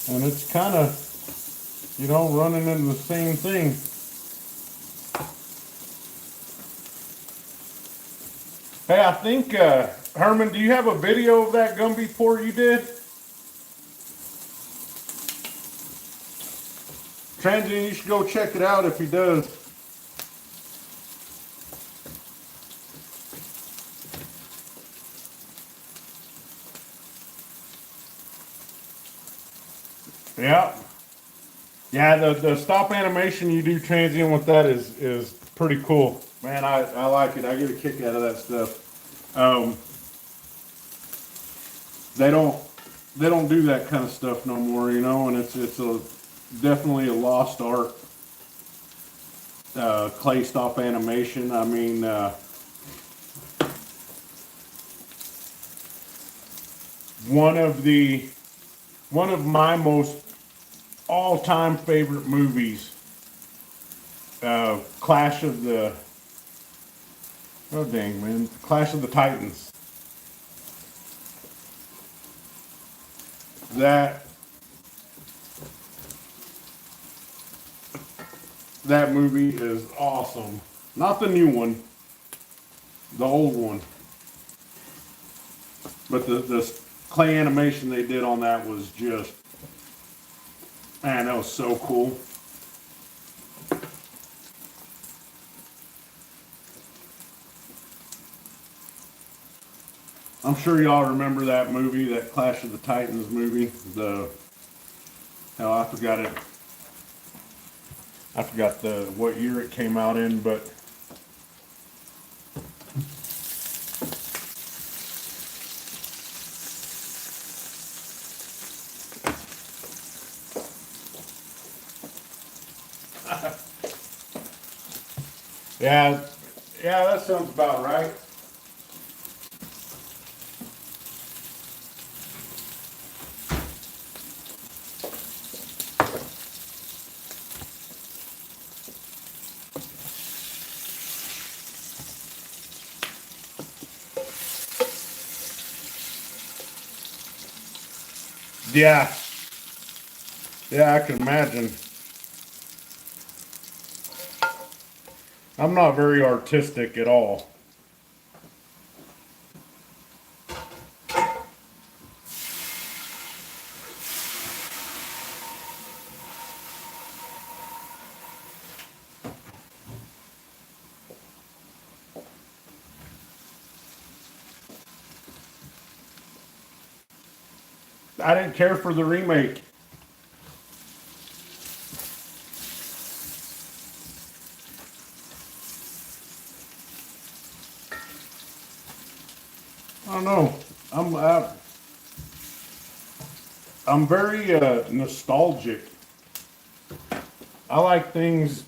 S1: And it's kind of, you know, running into the same thing. Hey, I think, Herman, do you have a video of that Gumby pour you did? Transient, you should go check it out if he does. Yeah. Yeah, the stop animation you do, Transient, with that is pretty cool. Man, I like it. I get a kick out of that stuff. They don't do that kind of stuff no more, you know, and it's definitely a lost art. Clay stop animation. I mean, one of my most all-time favorite movies, Clash of the Clash of the Titans. That movie is awesome. Not the new one, the old one. But the clay animation they did on that was just, man, that was so cool. I'm sure y'all remember that movie, that Clash of the Titans movie. I forgot it. I forgot what year it came out in, but yeah, that sounds about right. Yeah. Yeah, I can imagine. I'm not very artistic at all. I didn't care for the remake. I don't know. I'm very nostalgic. I like things.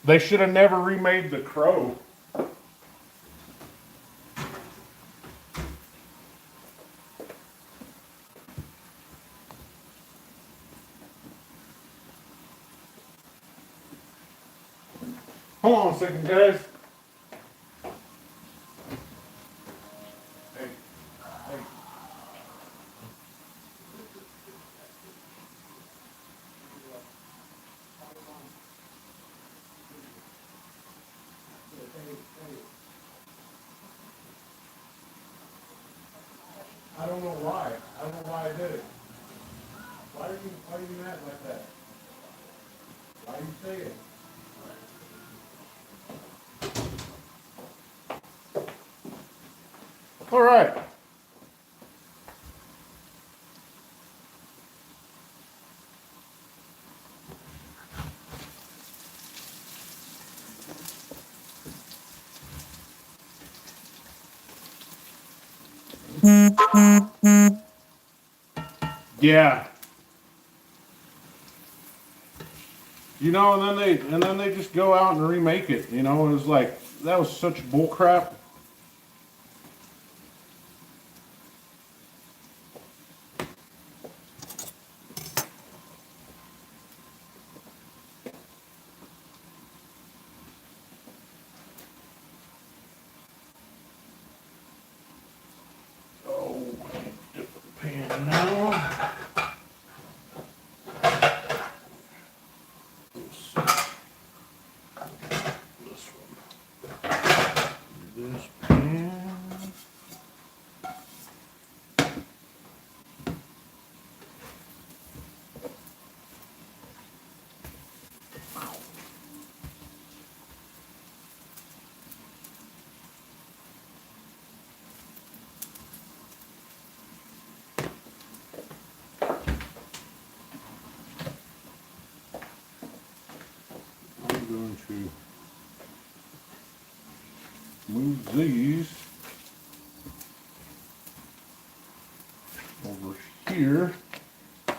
S1: They should have never remade The Crow. Hold on a second, guys. Hey, hey. I don't know why. I don't know why I did it. Why are you mad like that? Why are you saying? All right. Yeah. You know, and then they just go out and remake it. You know, it was like that was such bull crap. Oh, different pan now. This one. This pan. I'm going to move these over here.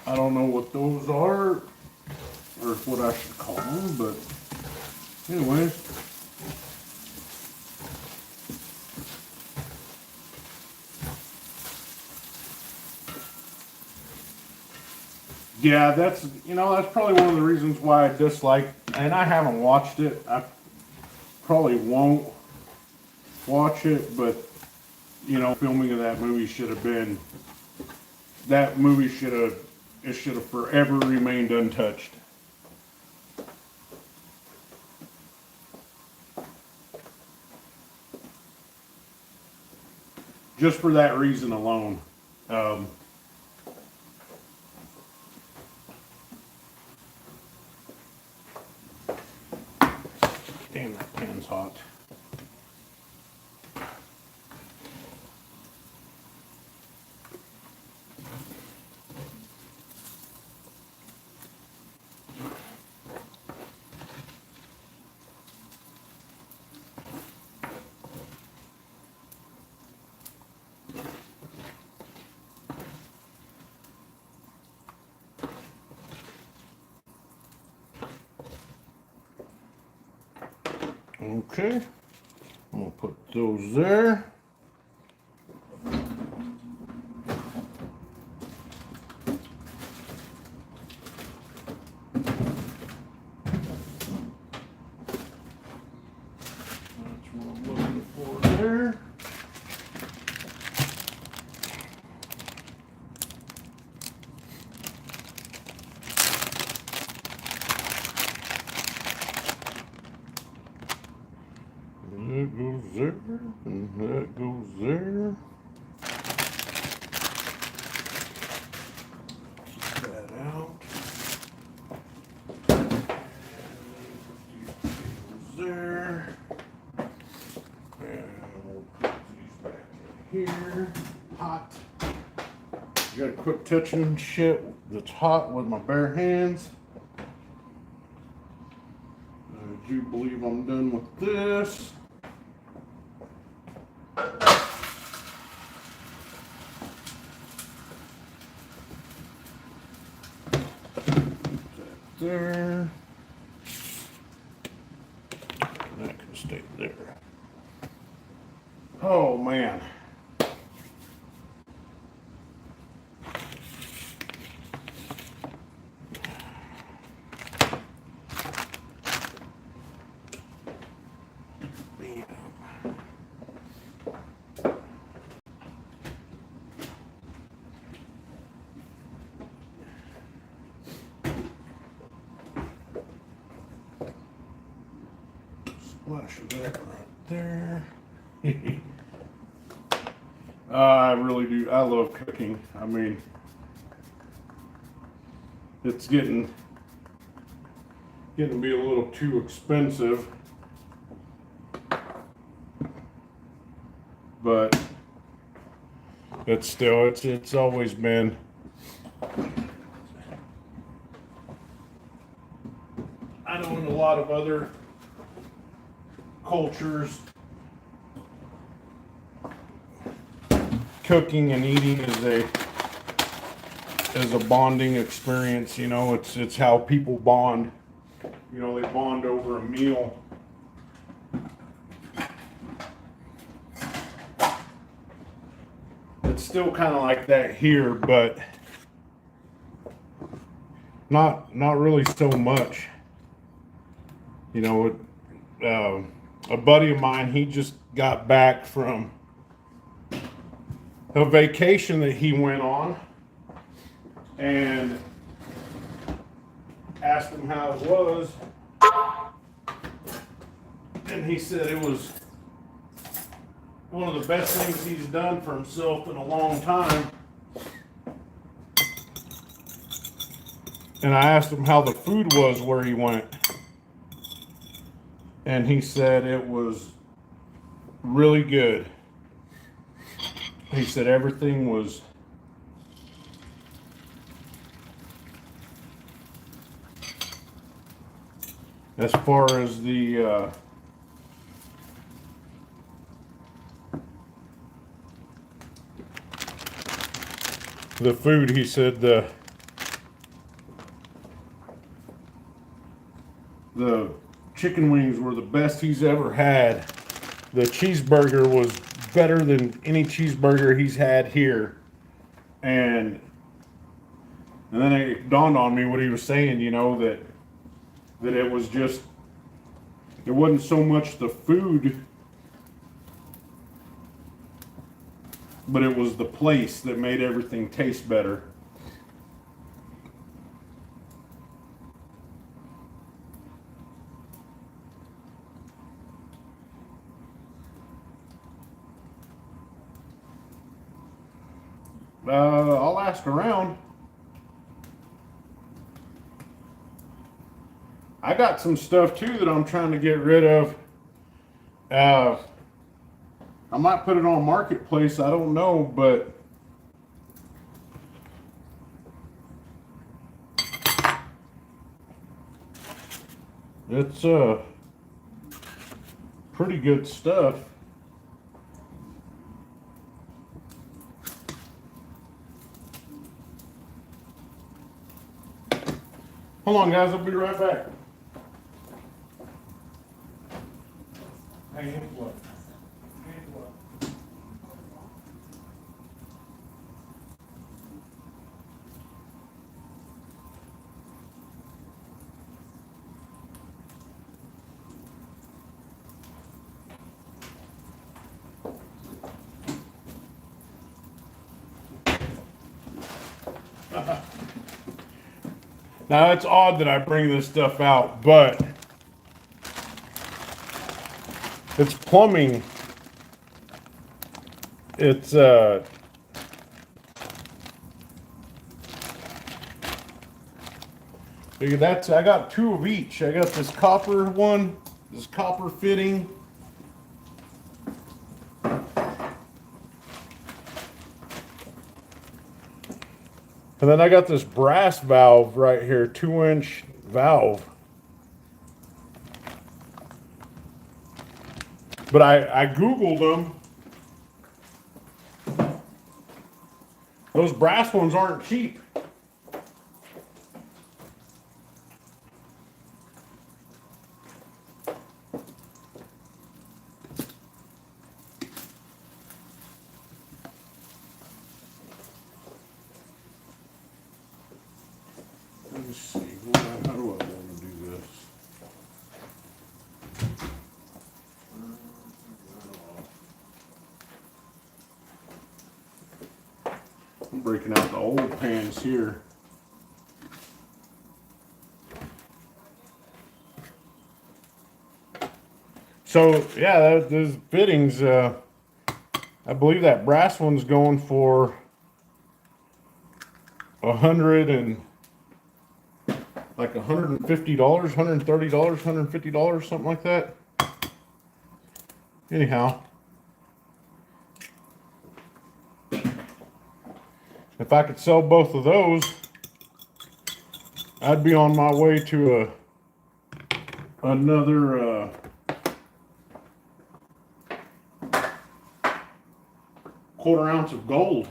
S1: I don't know what those are or what I should call them, but anyways. Yeah, that's, you know, that's probably one of the reasons why I dislike, and I haven't watched it. I probably won't watch it, but, you know, filming of that movie should have been, that movie should have, it should have forever remained untouched. Just for that reason alone. Damn, that pan's hot. Okay, I'm gonna put those there. That's what I'm looking for there. And that goes there, and that goes there. Keep that out. These there. And we'll put these back in here. Hot. You gotta quit touching shit that's hot with my bare hands. I do believe I'm done with this. There. That can stay there. Oh man. Splash of that right there. I really do. I love cooking. I mean, it's getting to be a little too expensive, but still, it's always been. I know in a lot of other cultures, cooking and eating is a bonding experience. You know, it's how people bond. You know, they bond over a meal. It's still kind of like that here, but not really so much. You know, a buddy of mine, he just got back from a vacation that he went on, and asked him how it was, and he said it was one of the best things he's done for himself in a long time. And I asked him how the food was where he went, and he said it was really good. He said everything was as far as the food, he said the chicken wings were the best he's ever had. The cheeseburger was better than any cheeseburger he's had here. And then it dawned on me what he was saying, you know, that it was just, it wasn't so much the food, but it was the place that made everything taste better. I'll ask around. I got some stuff too that I'm trying to get rid of. I might put it on Marketplace, I don't know, but it's pretty good stuff. Hold on, guys, I'll be right back. Hang in what? Now, it's odd that I bring this stuff out, but it's plumbing. It's that's, I got two of each. I got this copper one, this copper fitting. And then I got this brass valve right here, 2-inch valve. But I Googled them. Those brass ones aren't cheap. Let's see, how do I want to do this? I'm breaking out the old pans here. So yeah, those fittings, I believe that brass one's going for $150, $130, $150, something like that. Anyhow, if I could sell both of those, I'd be on my way to another $250 1/4 ounce of gold.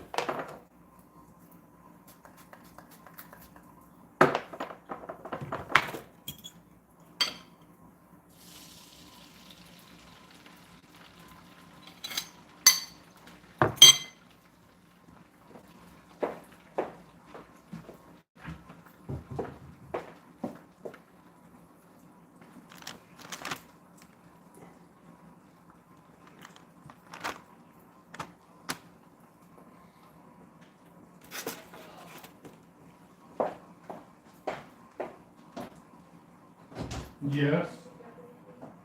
S1: Yes.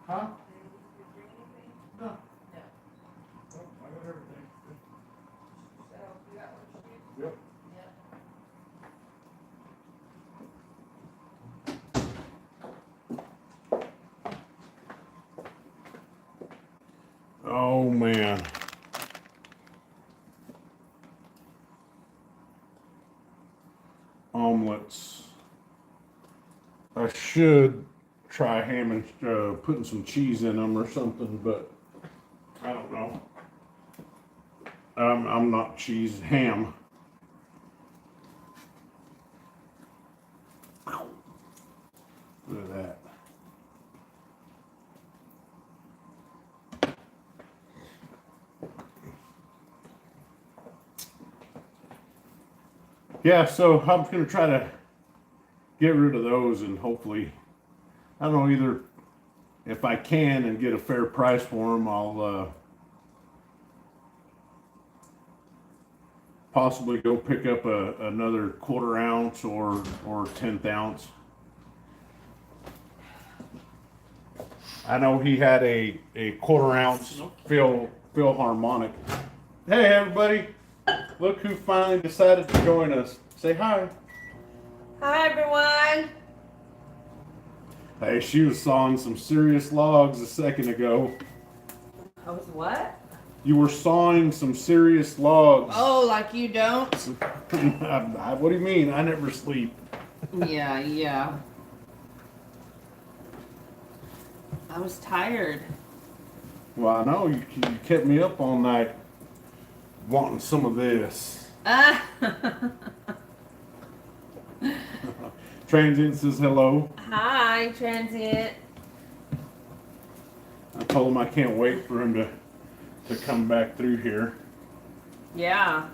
S1: Huh? No. No. I got everything. Yep. Oh man. Omelets. I should try ham and putting some cheese in them or something, but I don't know. I'm not cheese, ham. Look at that. Yeah, so I'm gonna try to get rid of those and hopefully, I don't know, either if I can and get a fair price for them, I'll possibly go pick up another 1/4 ounce or 1/10 ounce. I know he had a 1/4 ounce Philharmonic. Hey everybody, look who finally decided to join us. Say hi.
S2: Hi everyone.
S1: Hey, she was sawing some serious logs a second ago.
S2: I was what?
S1: You were sawing some serious logs.
S2: Oh, like you don't?
S1: What do you mean? I never sleep.
S2: Yeah. I was tired.
S1: Well, I know you kept me up all night wanting some of this. Transient says hello.
S2: Hi, Transient.
S1: I told him I can't wait for him to come back through here.
S2: Yeah,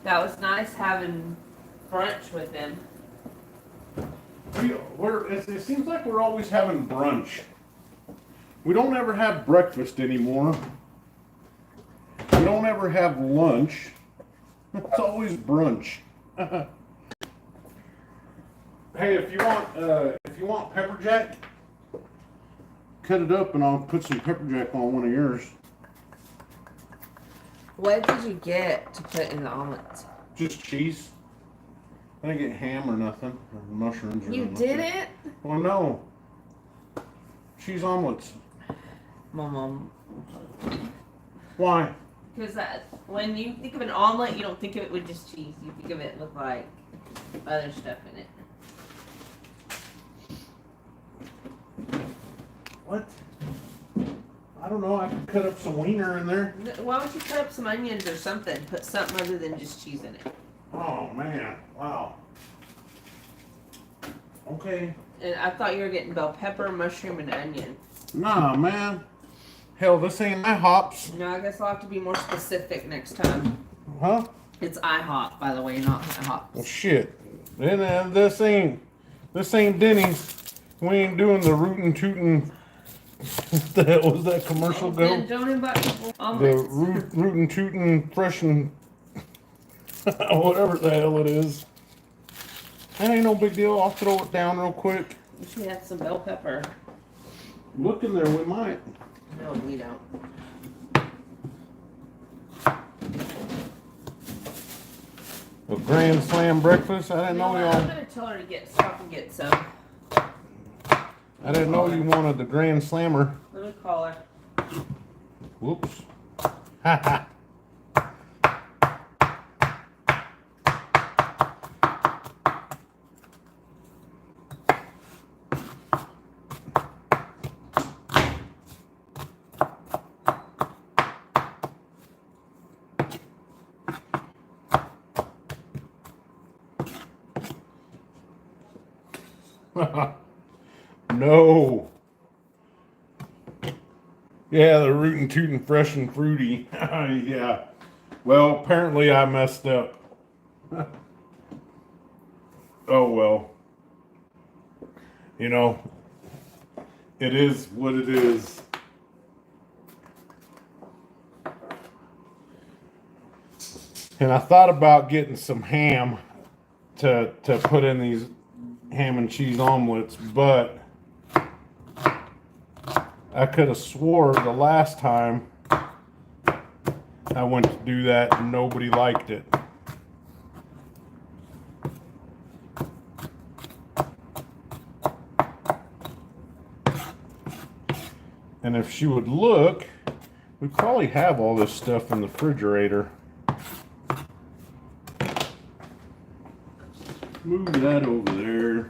S2: that was nice having brunch with him.
S1: It seems like we're always having brunch. We don't ever have breakfast anymore. We don't ever have lunch. It's always brunch. Hey, if you want pepper jack, cut it up and I'll put some pepper jack on one of yours.
S2: What did you get to put in the omelets?
S1: Just cheese. I didn't get ham or nothing, or mushrooms or
S2: You
S1: nothing.
S2: didn't?
S1: Well, no. Cheese omelets.
S2: Mom.
S1: Why?
S2: Because when you think of an omelet, you don't think of it with just cheese. You think of it with like other stuff in it.
S1: What? I don't know. I could cut up some wiener in there.
S2: Why don't you cut up some onions or something? Put something other than just cheese in it.
S1: Oh man! Wow. Okay.
S2: And I thought you were getting bell pepper, mushroom, and onion.
S1: Nah, man. Hell, this ain't IHOPs.
S2: No, I guess I'll have to be more specific next time.
S1: Huh?
S2: It's IHOP, by the way, not IHOP.
S1: Well, shit. Then this ain't Denny's. We ain't doing the rootin' tootin'. What the hell was that commercial go?
S2: Then don't invite people.
S1: The
S2: Omelets.
S1: rootin' tootin' fresh and whatever the hell it is. That ain't no big deal. I'll throw it down real quick.
S2: You should have some bell pepper.
S1: Look in there, we might.
S2: No, we don't.
S1: A Grand Slam breakfast? I didn't know
S2: I'm
S1: y'all.
S2: gonna tell her to stop and get some.
S1: I didn't know you wanted the Grand Slammer.
S2: Let me call her.
S1: Whoops. Ha ha. No. Yeah, the rootin' tootin' fresh and fruity. Yeah. Well, apparently I messed up. Oh well. You know, it is what it is. And I thought about getting some ham to put in these ham and cheese omelets, but I could have swore the last time I went to do that and nobody liked it. And if she would look, we probably have all this stuff in the refrigerator. Move that over there.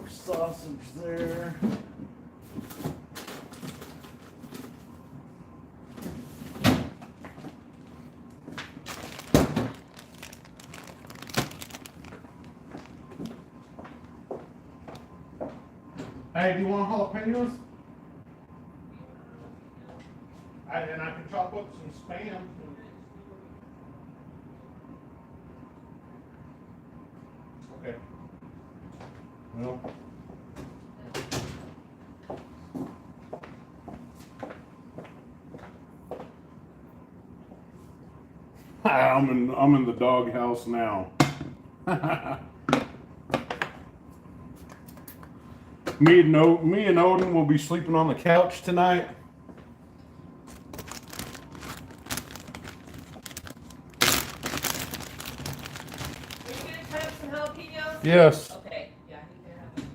S1: Sausage there. Hey, do you want jalapenos? And I can chop up some Spam. Okay. Well. I'm in the doghouse now. Me and Odin will be sleeping on the couch tonight.
S2: Are you gonna cut up some jalapenos?
S1: Yes.
S2: Okay. Yeah, you can have them.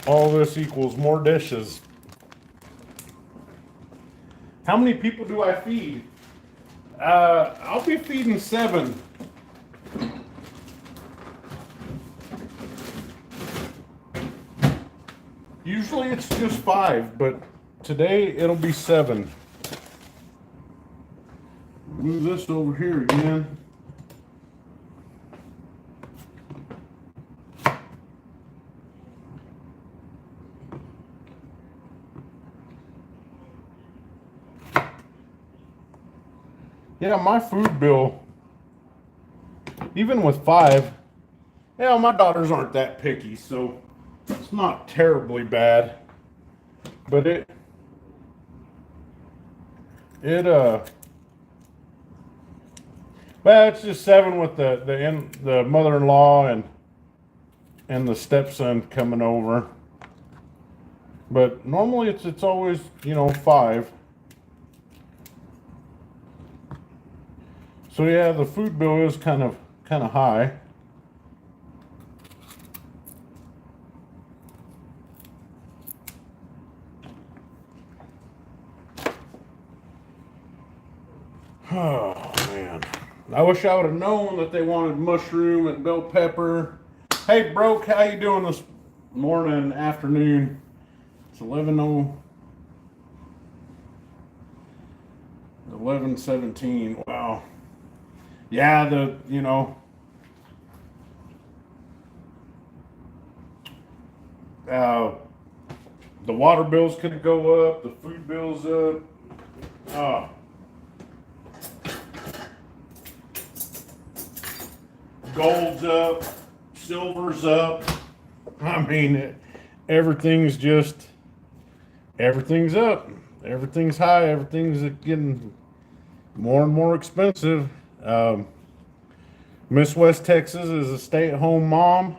S1: All this equals more dishes. How many people do I feed? I'll be feeding 7. Usually it's just 5, but today it'll be 7. Move this over here again. Yeah, my food bill, even with 5, yeah, my daughters aren't that picky, so it's not terribly bad. But well, it's just 7 with the mother-in-law and the stepson coming over. But normally it's always, 5. So yeah, the food bill is kind of high. Oh man, I wish I would have known that they wanted mushroom and bell pepper. Hey, Broke, how you doing this morning, afternoon? It's 11:17. Wow. Yeah, the water bills could go up, the food bills up. Gold's up, silver's up. I mean, everything's up. Everything's high. Everything's getting more and more expensive. Miss West Texas is a stay-at-home mom,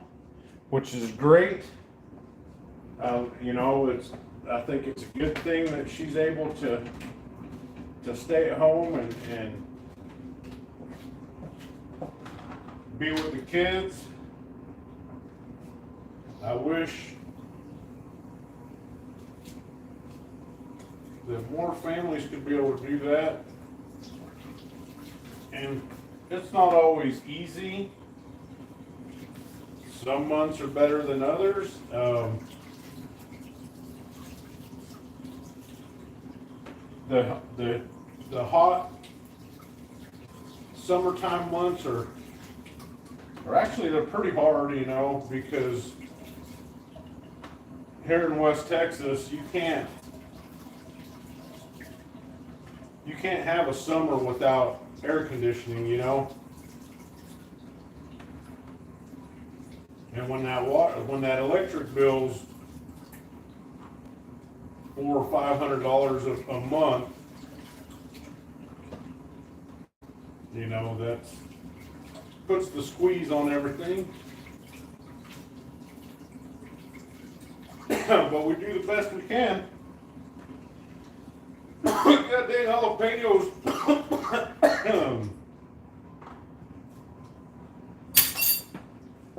S1: which is great. I think it's a good thing that she's able to stay at home and be with the kids. I wish that more families could be able to do that. And it's not always easy. Some months are better than others. The hot summertime months are actually they're pretty hard, you know, because here in West Texas you can't have a summer without air conditioning, you know. And when that electric bill's $400 or $500 a month, you know, that puts the squeeze on everything. But we do the best we can. God dang jalapenos.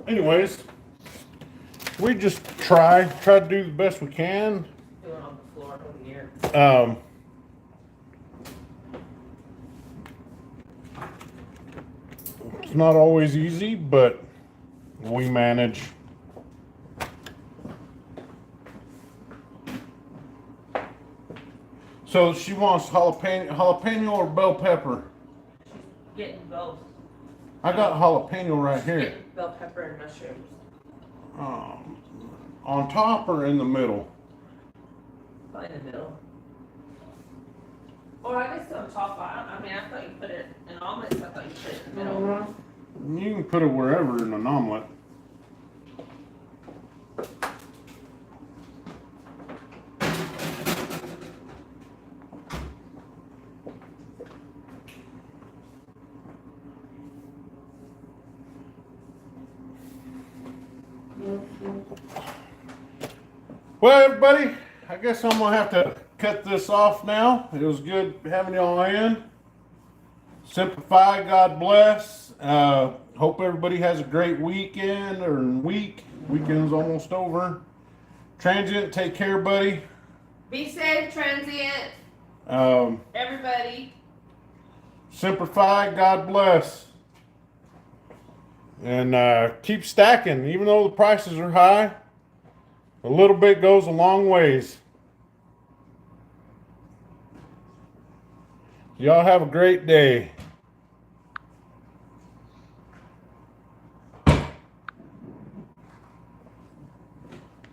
S1: Anyways, we just try to do the best we can.
S2: Do it on the floor over here.
S1: It's not always easy, but we manage. So she wants jalapeno or bell pepper.
S2: Getting both.
S1: I got jalapeno right here.
S2: Getting bell pepper and mushrooms.
S1: On top or in the middle?
S2: Probably in the middle. Or I guess on top. I mean, I thought you put it in omelets. I thought you put it in the middle.
S1: You can put it wherever in an omelet. Well, everybody, I guess I'm gonna have to cut this off now. It was good having y'all in. Simplify, God bless. Hope everybody has a great weekend or week. Weekend's almost over. Transient, take care, buddy.
S2: Be safe, transient. Everybody.
S1: Simplify, God bless. And keep stacking, even though the prices are high. A little bit goes a long ways. Y'all have a great day.